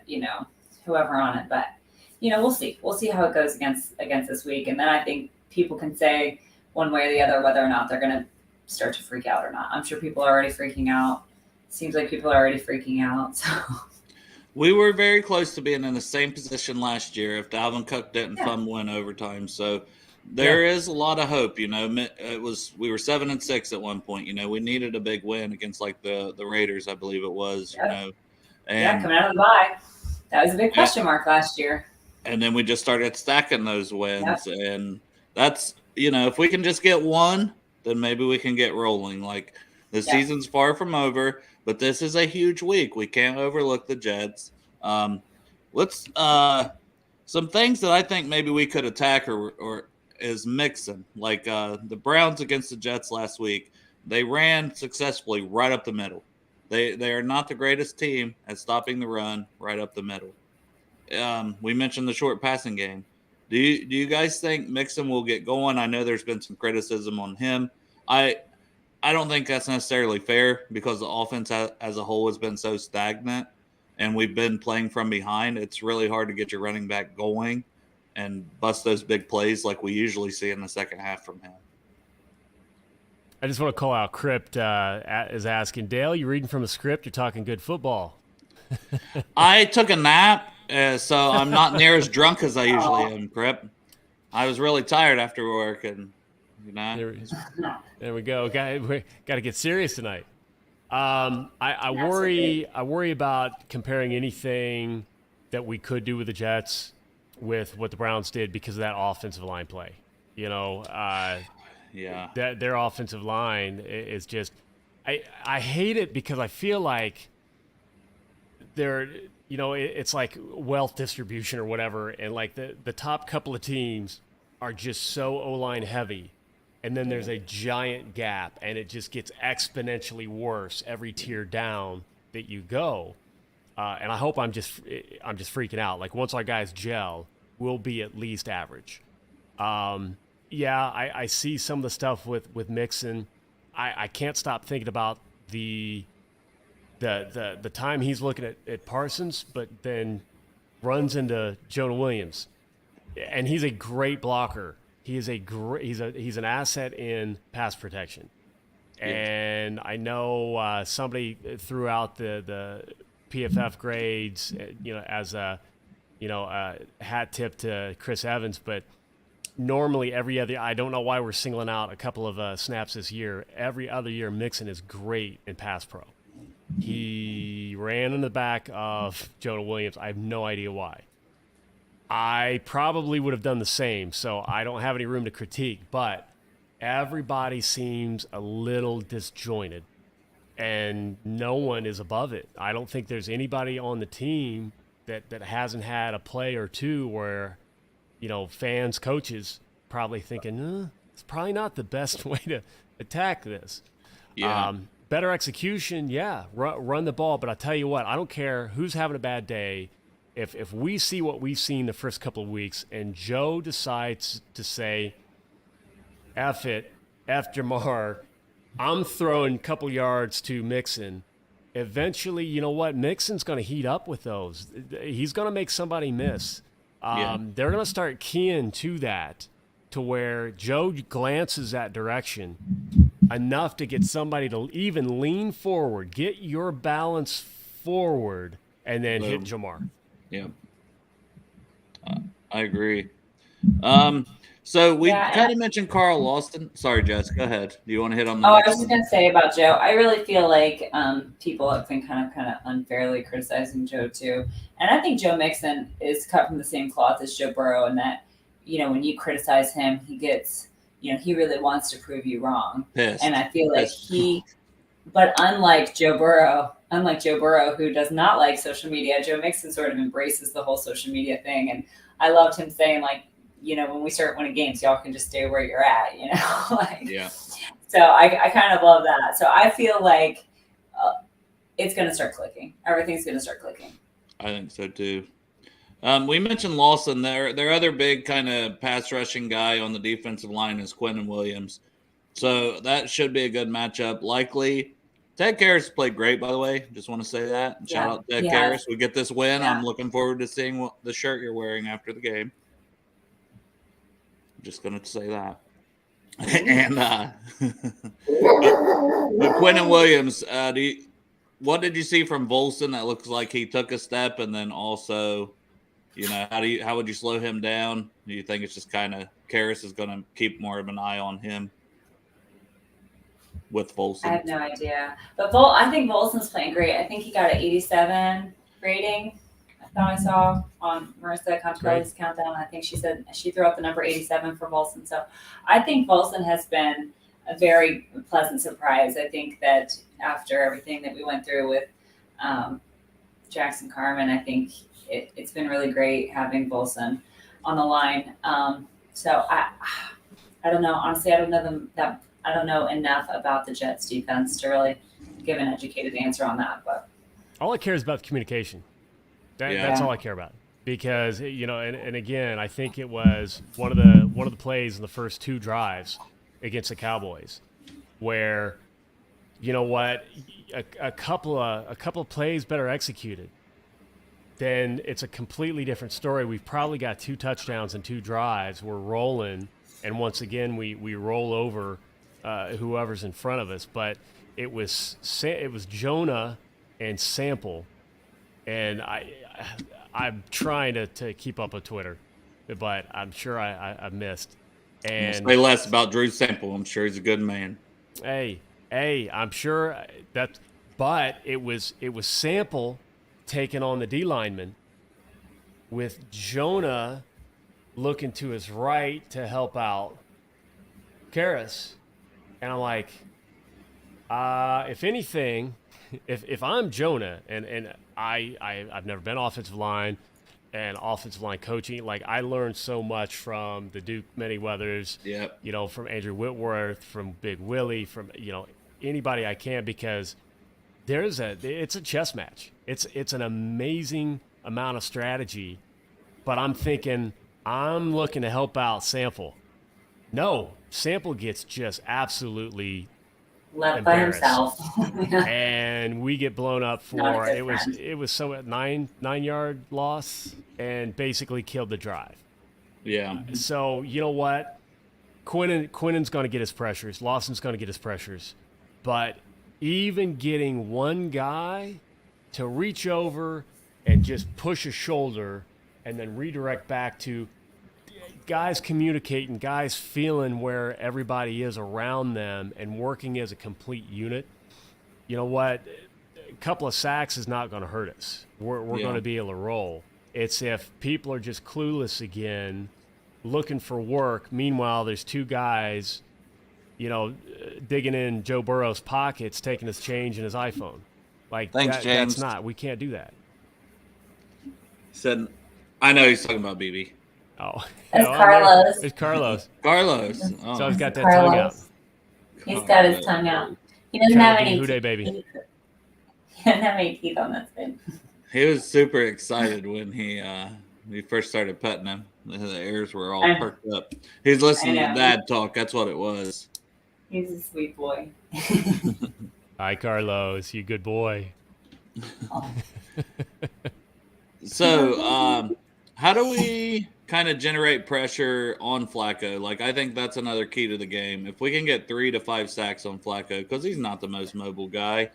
whoever on it. But, we'll see. We'll see how it goes against this week. And then I think people can say one way or the other whether or not they're going to start to freak out or not. I'm sure people are already freaking out. Seems like people are already freaking out. So we were very close to being in the same position last year if Dalvin Cook didn't win overtime. So there is a lot of hope. We were 7-6 at one point. We needed a big win against the Raiders, I believe it was. And coming out of the bye, that was a big question mark last year. And then we just started stacking those wins, and that's if we can just get one, then maybe we can get rolling. Like the season's far from over, but this is a huge week. We can't overlook the Jets. Let's some things that I think maybe we could attack or is mixing, like the Browns against the Jets last week. They ran successfully right up the middle. They are not the greatest team at stopping the run right up the middle. We mentioned the short passing game. Do you guys think Mixon will get going? I know there's been some criticism on him. I don't think that's necessarily fair because the offense as a whole has been so stagnant and we've been playing from behind. It's really hard to get your running back going and bust those big plays like we usually see in the second half from him. I just want to call out Crypt is asking, Dale, you reading from a script? You're talking good football. I took a nap, so I'm not near as drunk as I usually am, Crypt. I was really tired after work, and there we go. Got to get serious tonight. I worry about comparing anything that we could do with the Jets with what the Browns did because of that offensive line play. Their offensive line is just I hate it because I feel like there, it's like wealth distribution or whatever, and like the top couple of teams are just so O-line heavy, and then there's a giant gap, and it just gets exponentially worse every tier down that you go. And I hope I'm just freaking out. Like once our guys gel, we'll be at least average. I see some of the stuff with Mixon. I can't stop thinking about the time he's looking at Parsons, but then runs into Jonah Williams, and he's a great blocker. He is he's an asset in pass protection. And I know somebody threw out the PFF grades, as a hat tip to Chris Evans, but normally every other, I don't know why we're singling out a couple of snaps this year. Every other year, Mixon is great in pass pro. He ran in the back of Jonah Williams. I have no idea why. I probably would have done the same, so I don't have any room to critique, but everybody seems a little disjointed, and no one is above it. I don't think there's anybody on the team that hasn't had a play or two where, fans, coaches probably thinking, it's probably not the best way to attack this. Yeah. Better execution, run the ball. But I tell you what, I don't care who's having a bad day. If we see what we've seen the first couple of weeks and Joe decides to say, F it, F Jamar, I'm throwing a couple yards to Mixon, eventually, you know what? Mixon's going to heat up with those. He's going to make somebody miss. They're going to start keying to that, to where Joe glances that direction enough to get somebody to even lean forward, get your balance forward, and then hit Jamar. Yeah. I agree. So we kind of mentioned Carl Lawson. Sorry, Jess, go ahead. Do you want to hit on the I next was just going to say about Joe, I really feel like people have been kind of unfairly criticizing Joe too. And I think Joe Mixon is cut from the same cloth as Joe Burrow in that, when you criticize him, he gets, he really wants to prove you wrong. Pissed. And I feel like but unlike Joe Burrow, who does not like social media, Joe Mixon sort of embraces the whole social media thing. And I loved him saying, like, when we start winning games, y'all can just stay where you're at, Yeah. So I kind of love that. So I feel like it's going to start clicking. Everything's going to start clicking. I think so too. We mentioned Lawson. Their other big kind of pass rushing guy on the defensive line is Quentin Williams. So that should be a good matchup. Likely. Ted Karras played great, by the way. Just want to say that. Shout out Ted Karras. We get this win. Yeah. I'm looking forward to seeing the shirt you're wearing after the game. Just going to say that. And but Quentin Williams, what did you see from Volson that looks like he took a step? And then also, how would you slow him down? Do you think it's just kind of Karras is going to keep more of an eye on him with Volson? I have no idea. But I think Volson's playing great. I think he got an 87 rating. I thought I saw on Marissa Contrelli's countdown. I think she said she threw out the number 87 for Volson. So I think Volson has been a very pleasant surprise. I think that after everything that we went through with Jackson Carman, I think it's been really great having Volson on the line. So I don't know. Honestly, I don't know enough about the Jets defense to really give an educated answer on that. But all I care is about the communication. That's all I care about, because and again, I think it was one of the plays in the first two drives against the Cowboys where, a couple of plays better executed, then it's a completely different story. We've probably got 2 touchdowns and 2 drives. We're rolling, and once again we roll over whoever's in front of us. But it was Jonah and Sample. And I'm trying to keep up with Twitter, but I'm sure I missed. And say less about Drew Sample. I'm sure he's a good man. Hey, I'm sure that. But it was Sample taking on the D lineman, with Jonah looking to his right to help out Karras, and I'm like, if anything, if I'm Jonah and I've never been offensive line and offensive line coaching, like I learned so much from the Duke Manyweathers, Yep. you know, from Andrew Whitworth, from Big Willie, from, you know, anybody I can, because it's a chess match. It's an amazing amount of strategy, but I'm thinking I'm looking to help out Sample. No, Sample gets just absolutely Left by embarrassed. himself. And we get blown up Not a for good it was friend. it was so at 9-yard loss and basically killed the drive. Yeah. So you know what? Quinnen's going to get his pressures. Lawson's going to get his pressures. But even getting one guy to reach over and just push a shoulder and then redirect back to guys communicating, guys feeling where everybody is around them and working as a complete unit, you know what? A couple of sacks is not going to hurt us. We're going to be able to roll. It's if people are just clueless again, looking for work. Meanwhile, there's two guys, you know, digging in Joe Burrow's pockets, taking his change and his iPhone. Like, Thanks, James. We can't do that. Said, I know he's talking about BB. Oh, That's Carlos. It's Carlos. Carlos. Oh. So he's got that tongue out. He's got his tongue out. He doesn't have any WhoBae, baby. He doesn't have any teeth on that side. He was super excited when he first started petting him. The ears were all perked up. He's listening to Dad talk. That's what it was. He's a sweet boy. Hi, Carlos. You good boy. Oh. So, how do we kind of generate pressure on Flacco? Like, I think that's another key to the game. If we can get 3 to 5 sacks on Flacco, because he's not the most mobile guy,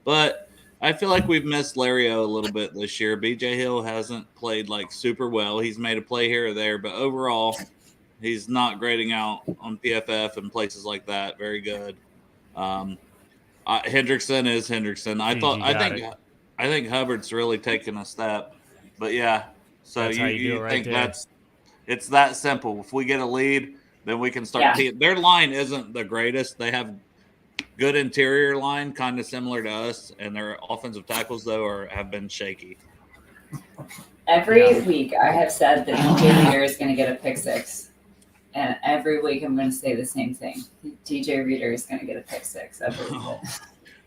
but I feel like we've missed Lario a little bit this year. BJ Hill hasn't played like super well. He's made a play here or there, but overall, he's not grading out on PFF and places like that. Very good. Hendrickson is Hendrickson. I think Hubbard's really taken a step, but yeah. So that's you right think there. it's that simple. If we get a lead, then we can start. Yeah. Their line isn't the greatest. They have good interior line, kind of similar to us, and their offensive tackles though have been shaky. Every week I have said that DJ Reader is going to get a pick six. And every week I'm going to say the same thing. DJ Reader is going to get a pick six.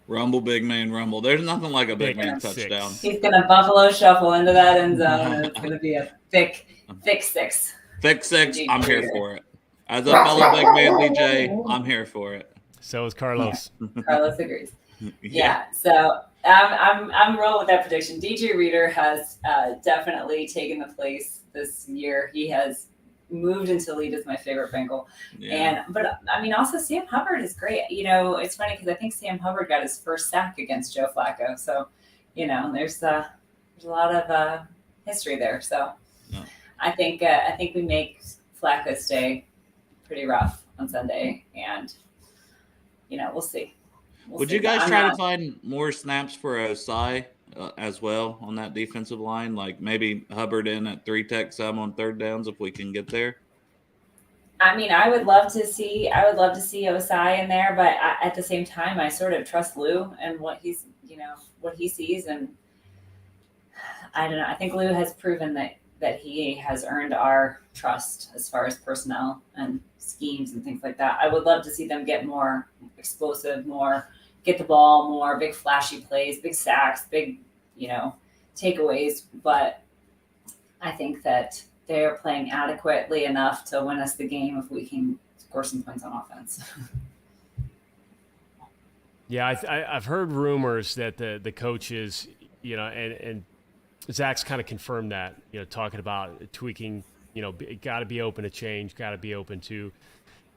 Rumble, big man, rumble. There's nothing like a big man six. touchdown. He's going to buffalo shuffle into that end zone, and it's going to be a thick six. Thick six, I'm here for it. As a fellow big man DJ, I'm here for it. So is Carlos. Yeah. Carlos agrees. Yeah. So I'm rolling with that prediction. DJ Reader has definitely taken the place this year. He has moved into lead as my favorite Bengal. But I mean, also Sam Hubbard is great. You know, it's funny because I think Sam Hubbard got his first sack against Joe Flacco. So, you know, there's a lot of history there. So I think we make Flacco stay pretty rough on Sunday, and you know, we'll see. Would you guys try to find more snaps for Osai as well on that defensive line? Like maybe Hubbard in at 3 tech some on third downs if we can get there. I mean, I would love to see Osai in there, but at the same time, I sort of trust Lou and what he sees, and I don't know. I think Lou has proven that he has earned our trust as far as personnel and schemes and things like that. I would love to see them get more explosive, more get the ball, more big flashy plays, big sacks, big, you know, takeaways. But I think that they're playing adequately enough to win us the game if we can score some points on offense. Yeah, I've heard rumors that the coaches, you know, and Zach's kind of confirmed that, you know, talking about tweaking, you know, got to be open to change, got to be open to.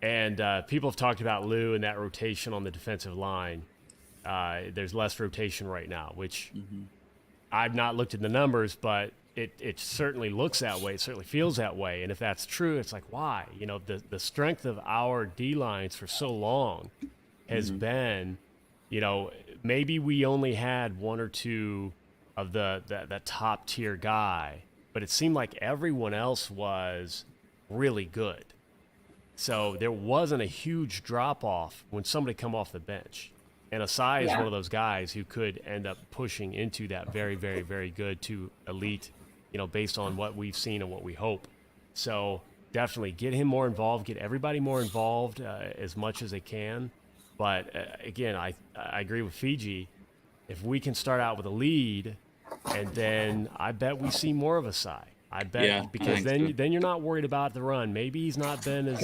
And people have talked about Lou and that rotation on the defensive line. There's less rotation right now, which I've not looked at the numbers, but it certainly looks that way. It certainly feels that way. And if that's true, it's like, why? You know, the strength of our D-lines for so long has been, you know, maybe we only had one or two of that top tier guy, but it seemed like everyone else was really good. So there wasn't a huge drop off when somebody come off the bench. And Asai is Yeah. one of those guys who could end up pushing into that very, very, very good to elite, based on what we've seen and what we hope. So definitely get him more involved, get everybody more involved as much as they can. But again, I agree with Fiji. If we can start out with a lead, and then I bet we see more of Asai. I bet because then you're not worried about the run. Maybe he's not been as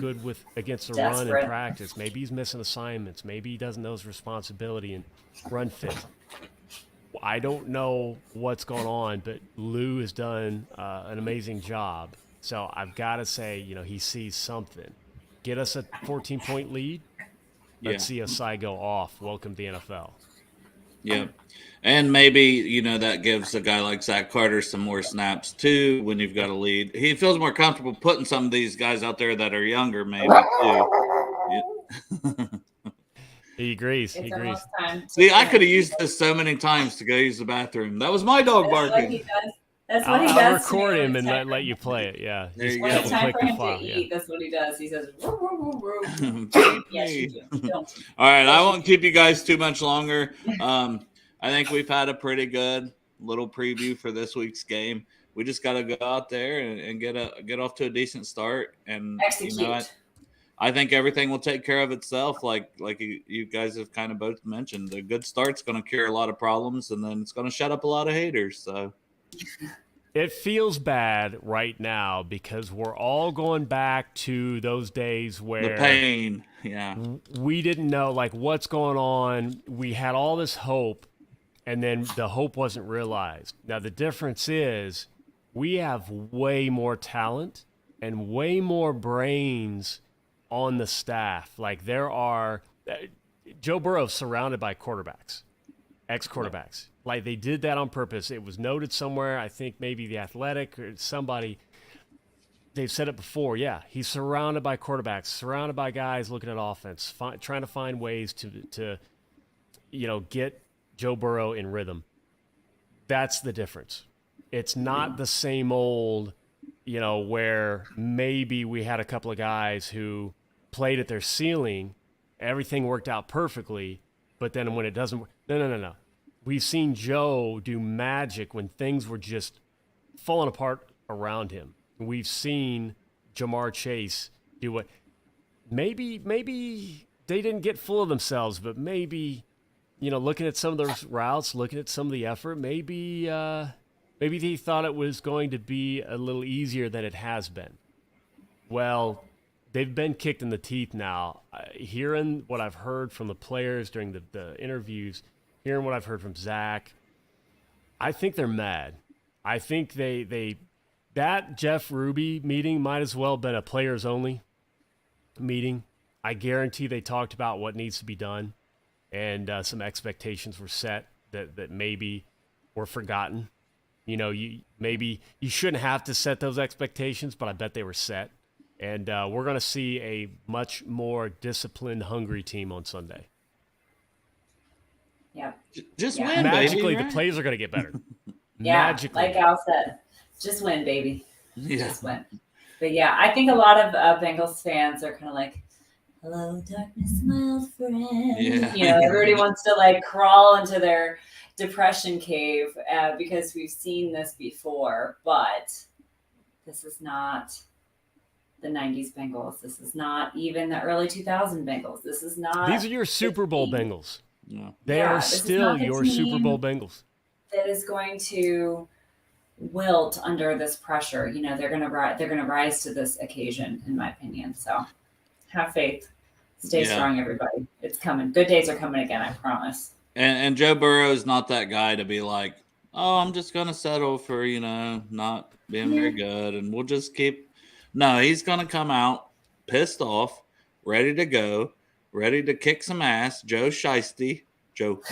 good against the run in practice. Maybe he's missing assignments. Maybe he doesn't know his responsibility and run fit. I don't know what's going on, but Lou has done an amazing job. So I've got to say, he sees something. Get us a 14-point lead. Let's see Asai go off. Welcome to the NFL. Yeah. And maybe, that gives a guy like Zach Carter some more snaps too when you've got a lead. He feels more comfortable putting some of these guys out there that are younger, maybe too. Yeah. He agrees. It's he agrees. time. See, I could have used this so many times to go use the bathroom. That was my dog barking. That's what he does. I'll record him and let you play it. Yeah. There you When go. it's time for him file, to eat, that's what he does. He says, "Woo, woo, woo, woo." Keep Yes, me. you do. Don't. All right, I won't keep you guys too much longer. I think we've had a pretty good little preview for this week's game. We just got to go out there and get off to a decent start. And Execute. I think everything will take care of itself. Like you guys have kind of both mentioned, a good start's going to cure a lot of problems, and then it's going to shut up a lot of haters. So it feels bad right now because we're all going back to those days where the pain, we didn't know what's going on. We had all this hope, and then the hope wasn't realized. Now the difference is we have way more talent and way more brains on the staff. There are Joe Burrow's surrounded by quarterbacks, ex-quarterbacks. They did that on purpose. It was noted somewhere. I think maybe The Athletic or somebody. They've said it before. Yeah, he's surrounded by quarterbacks, surrounded by guys looking at offense, trying to find ways to get Joe Burrow in rhythm. That's the difference. It's not the same old, where maybe we had a couple of guys who played at their ceiling, everything worked out perfectly, but then when it doesn't work, no. We've seen Joe do magic when things were just falling apart around him. We've seen Jamar Chase do what maybe they didn't get full of themselves, but maybe, looking at some of those routes, looking at some of the effort, maybe they thought it was going to be a little easier than it has been. Well, they've been kicked in the teeth now. Hearing what I've heard from the players during the interviews, hearing what I've heard from Zach, I think they're mad. I think that Jeff Ruby meeting might as well have been a players-only meeting. I guarantee they talked about what needs to be done, and some expectations were set that maybe were forgotten. You shouldn't have to set those expectations, but I bet they were set. And we're going to see a much more disciplined, hungry team on Sunday. Yeah. Just Yeah. win, Magically, baby, the plays are going to get better. Yeah, Magically. like Al said, just win, baby. Yeah. Just win. But yeah, I think a lot of Bengals fans are kind of like, "Hello, darkness, my old friend." Yeah. Everybody wants to crawl into their depression cave because we've seen this before. But this is not the 90s Bengals. This is not even the early 2000 Bengals. This is not. These are your Super Bowl Bengals. Yeah. They are still your Super Bowl Bengals. That is going to wilt under this pressure. They're going to rise to this occasion, in my opinion. So have faith. Stay strong, everybody. It's coming. Good days are coming again, I promise. And Joe Burrow is not that guy to be like, oh, I'm just going to settle for, not being very good. And we'll just keep. No, he's going to come out pissed off, ready to go, ready to kick some ass. Joe Shiesty. Joe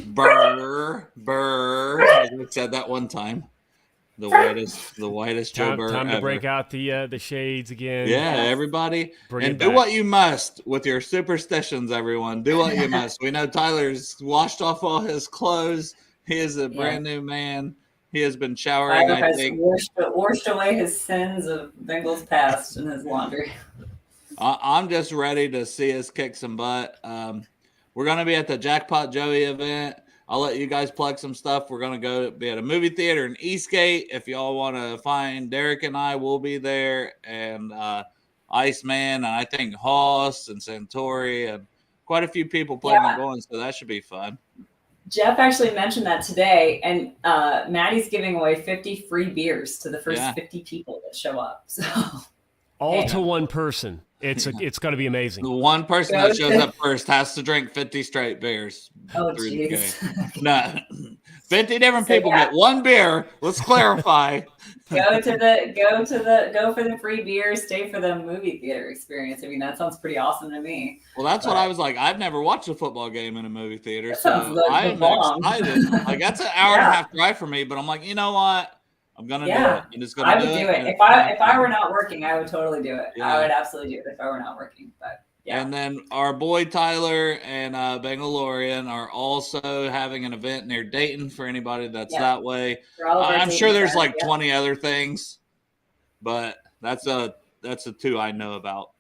Burr. I said that one time. The whitest Joe Burr Time to ever. break out the shades again. Yeah, everybody. Bring and it do back. what you must with your superstitions, everyone. Do what you must. We know Tyler's washed off all his clothes. He is a brand new man. He has been showering, Tyler I has think. washed away his sins of Bengals past in his laundry. I'm just ready to see us kick some butt. We're going to be at the Jackpot Joey event. I'll let you guys plug some stuff. We're going to go be at a movie theater in Eastgate. If y'all want to find Derek and I, will be there. And Iceman, and I think Hoss and Santori, and quite a few people plan on going. So that should be fun. Jeff actually mentioned that today, and Maddie's giving away 50 free beers to the first 50 people that show up. So all to one person. It's going to be amazing. The one person that shows up first has to drink 50 straight beers. Oh, jeez. No, 50 different people get one beer. Let's clarify. Go for the free beer. Stay for the movie theater experience. I mean, that sounds pretty awesome to me. Well, that's what I was like. I've never watched a football game in a movie theater, that so like I'm excited. Like that's an hour and a half drive for me, but I'm like, you know what? I'm gonna do it. I'm just gonna do it. If I were not working, I would totally do it. Yeah. I would absolutely do it if I were not working. But yeah. And then our boy Tyler and Bengalorian are also having an event near Dayton for anybody that's that way. I'm sure there's like 20 other things, but that's the two I know about.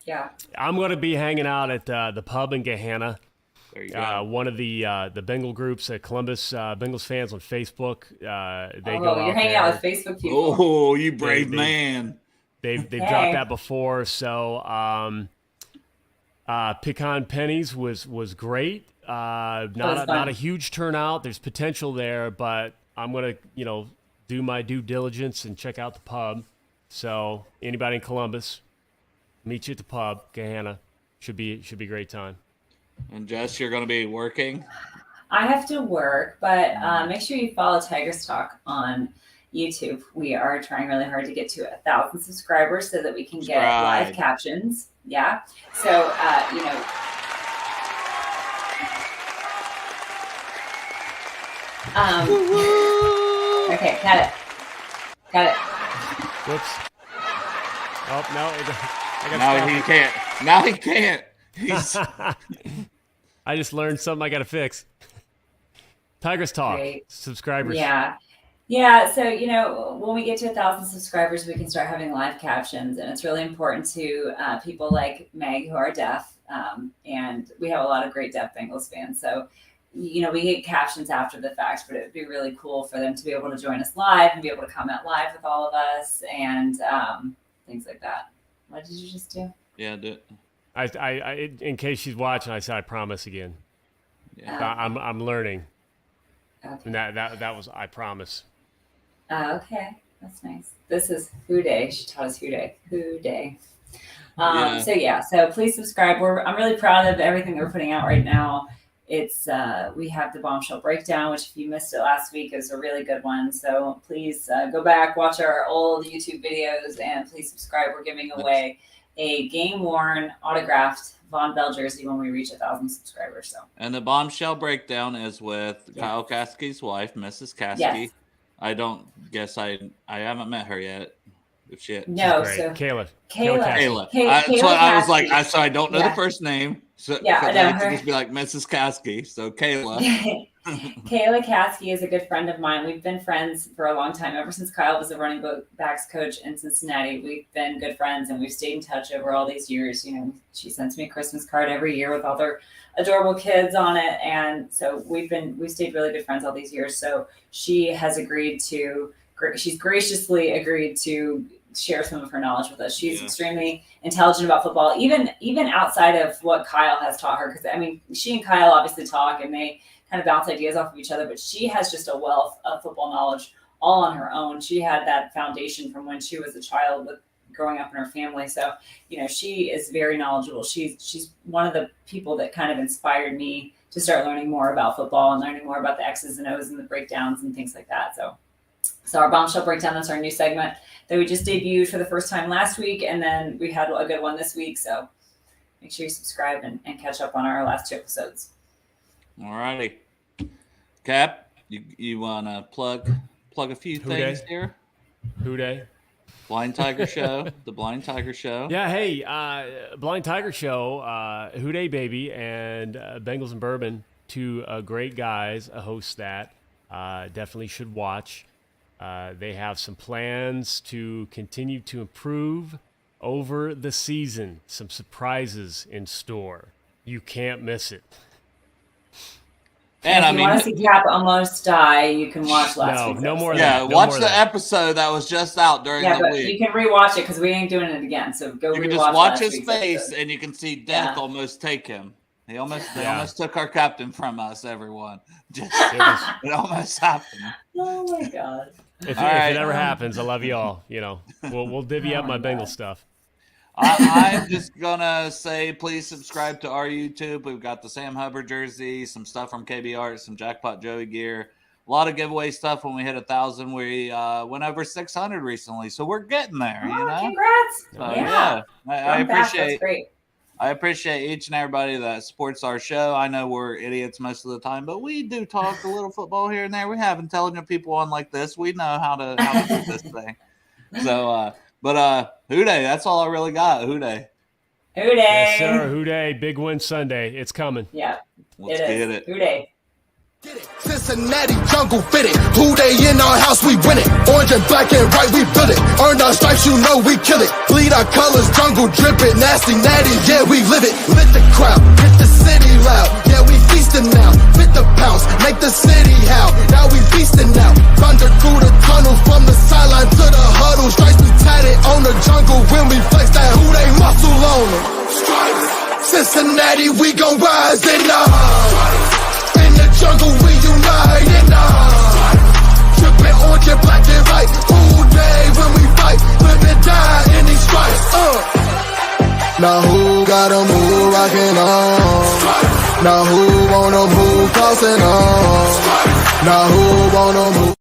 Yeah. I'm going to be hanging out at the pub in Gahanna. There you go. One of the Bengal groups at Columbus Bengals fans on Facebook. They go you're hanging out with Facebook people. Oh, you brave man! They've dropped that before. So Pecan Pennies was great. Not a huge turnout. There's potential there, but I'm gonna do my due diligence and check out the pub. So anybody in Columbus, meet you at the pub, Gahanna. Should be a great time. And Jess, you're going to be working? I have to work, but make sure you follow Tigers Talk on YouTube. We are trying really hard to get to 1,000 subscribers so that we can get live captions. Yeah. So, okay, got it. Whoops. Oh, no. Now he can't. I just learned something I got to fix. Tigers Talk. Great. Subscribers. Yeah. So, when we get to 1,000 subscribers, we can start having live captions. And it's really important to people like Meg who are deaf. And we have a lot of great deaf Bengals fans. So, we get captions after the fact, but it would be really cool for them to be able to join us live and be able to comment live with all of us and things like that. What did you just do? Yeah, do it. I in case she's watching, I said I promise again. Yeah. I'm learning. Okay. And that was I promise. Okay, that's nice. This is WhoBae. She taught us WhoBae. WhoBae. So please subscribe. I'm really proud of everything that we're putting out right now. It's we have the Bombshell Breakdown, which if you missed it last week, is a really good one. So please go back, watch our old YouTube videos, and please subscribe. We're giving away a game-worn, autographed Von Bell jersey when we reach 1,000 subscribers. So. And the Bombshell Breakdown is with Kyle Caskey's wife, Mrs. Caskey. Yes. I don't guess I haven't met her yet. Shit. No, so Kayla. That's what I was like. So I don't know the first name. So I know her. Just be like Mrs. Caskey. So Kayla. Kayla Caskey is a good friend of mine. We've been friends for a long time. Ever since Kyle was a running backs coach in Cincinnati, we've been good friends and we've stayed in touch over all these years. She sends me a Christmas card every year with all their adorable kids on it. And so we've stayed really good friends all these years. So she's graciously agreed to share some of her knowledge with us. She's extremely intelligent about football, even outside of what Kyle has taught her. Because she and Kyle obviously talk and they kind of bounce ideas off of each other, but she has just a wealth of football knowledge all on her own. She had that foundation from when she was a child with growing up in her family. So, she is very knowledgeable. She's one of the people that kind of inspired me to start learning more about football and learning more about the X's and O's and the breakdowns and things like that. So our Bombshell Breakdown, that's our new segment that we just debuted for the first time last week. And then we had a good one this week. So make sure you subscribe and catch up on our last 2 episodes. All righty. Cap, you want to plug a few things here? WhoBae? Blind Tiger Show, the Blind Tiger Show. Yeah, hey, Blind Tiger Show, WhoBae Baby and Bengals and Bourbon, 2 great guys host that. Definitely should watch. They have some plans to continue to improve over the season, some surprises in store. You can't miss it. And if you want to see Cap almost die, you can watch last week's no more. Yeah, of that. No watch more the of that. episode that was just out during the but week. you can rewatch it because we ain't doing it again. So go. You can just watch his face, and you can see death almost take him. They almost took our captain from us. Everyone, it almost happened. Oh my god! If it ever happens, I love you all. You know, we'll divvy up my Bengals stuff. I'm just gonna say, please subscribe to our YouTube. We've got the Sam Hubbard jersey, some stuff from KB Art, some Jackpot Joey gear, a lot of giveaway stuff. When we hit 1,000, we went over 600 recently, so we're getting there. Oh, you know, congrats! So, I appreciate. That's great. I appreciate each and everybody that supports our show. I know we're idiots most of the time, but we do talk a little football here and there. We have intelligent people on like this. We know how to do this thing. So, WhoBae, that's all I really got. WhoBae. WhoBae. Yes, sir. WhoBae. Big win Sunday. It's coming. Yeah. Let's get it. WhoBae. Cincinnati jungle fitted. WhoBae in our house, we win it. Orange and black and white, we build it. Earned our stripes, you know we kill it. Bleed our colors, jungle dripping. Nasty, natty, yeah, we live it. Lit the crowd, hit the city loud. Yeah, we feasting now. Fit the pounce, make the city howl. Now we feasting now. Thunder through the tunnel, from the sideline to the huddle. Stripes we tatted on the jungle when we flex that WhoBae muscle on them. Cincinnati, we gon' rise and in the jungle we unite and trippin' orange and black and white. WhoBae when we fight, live and die in these stripes. Now who got 'em, who rockin' on? Now who want 'em, who crossin' on? Now who want 'em, who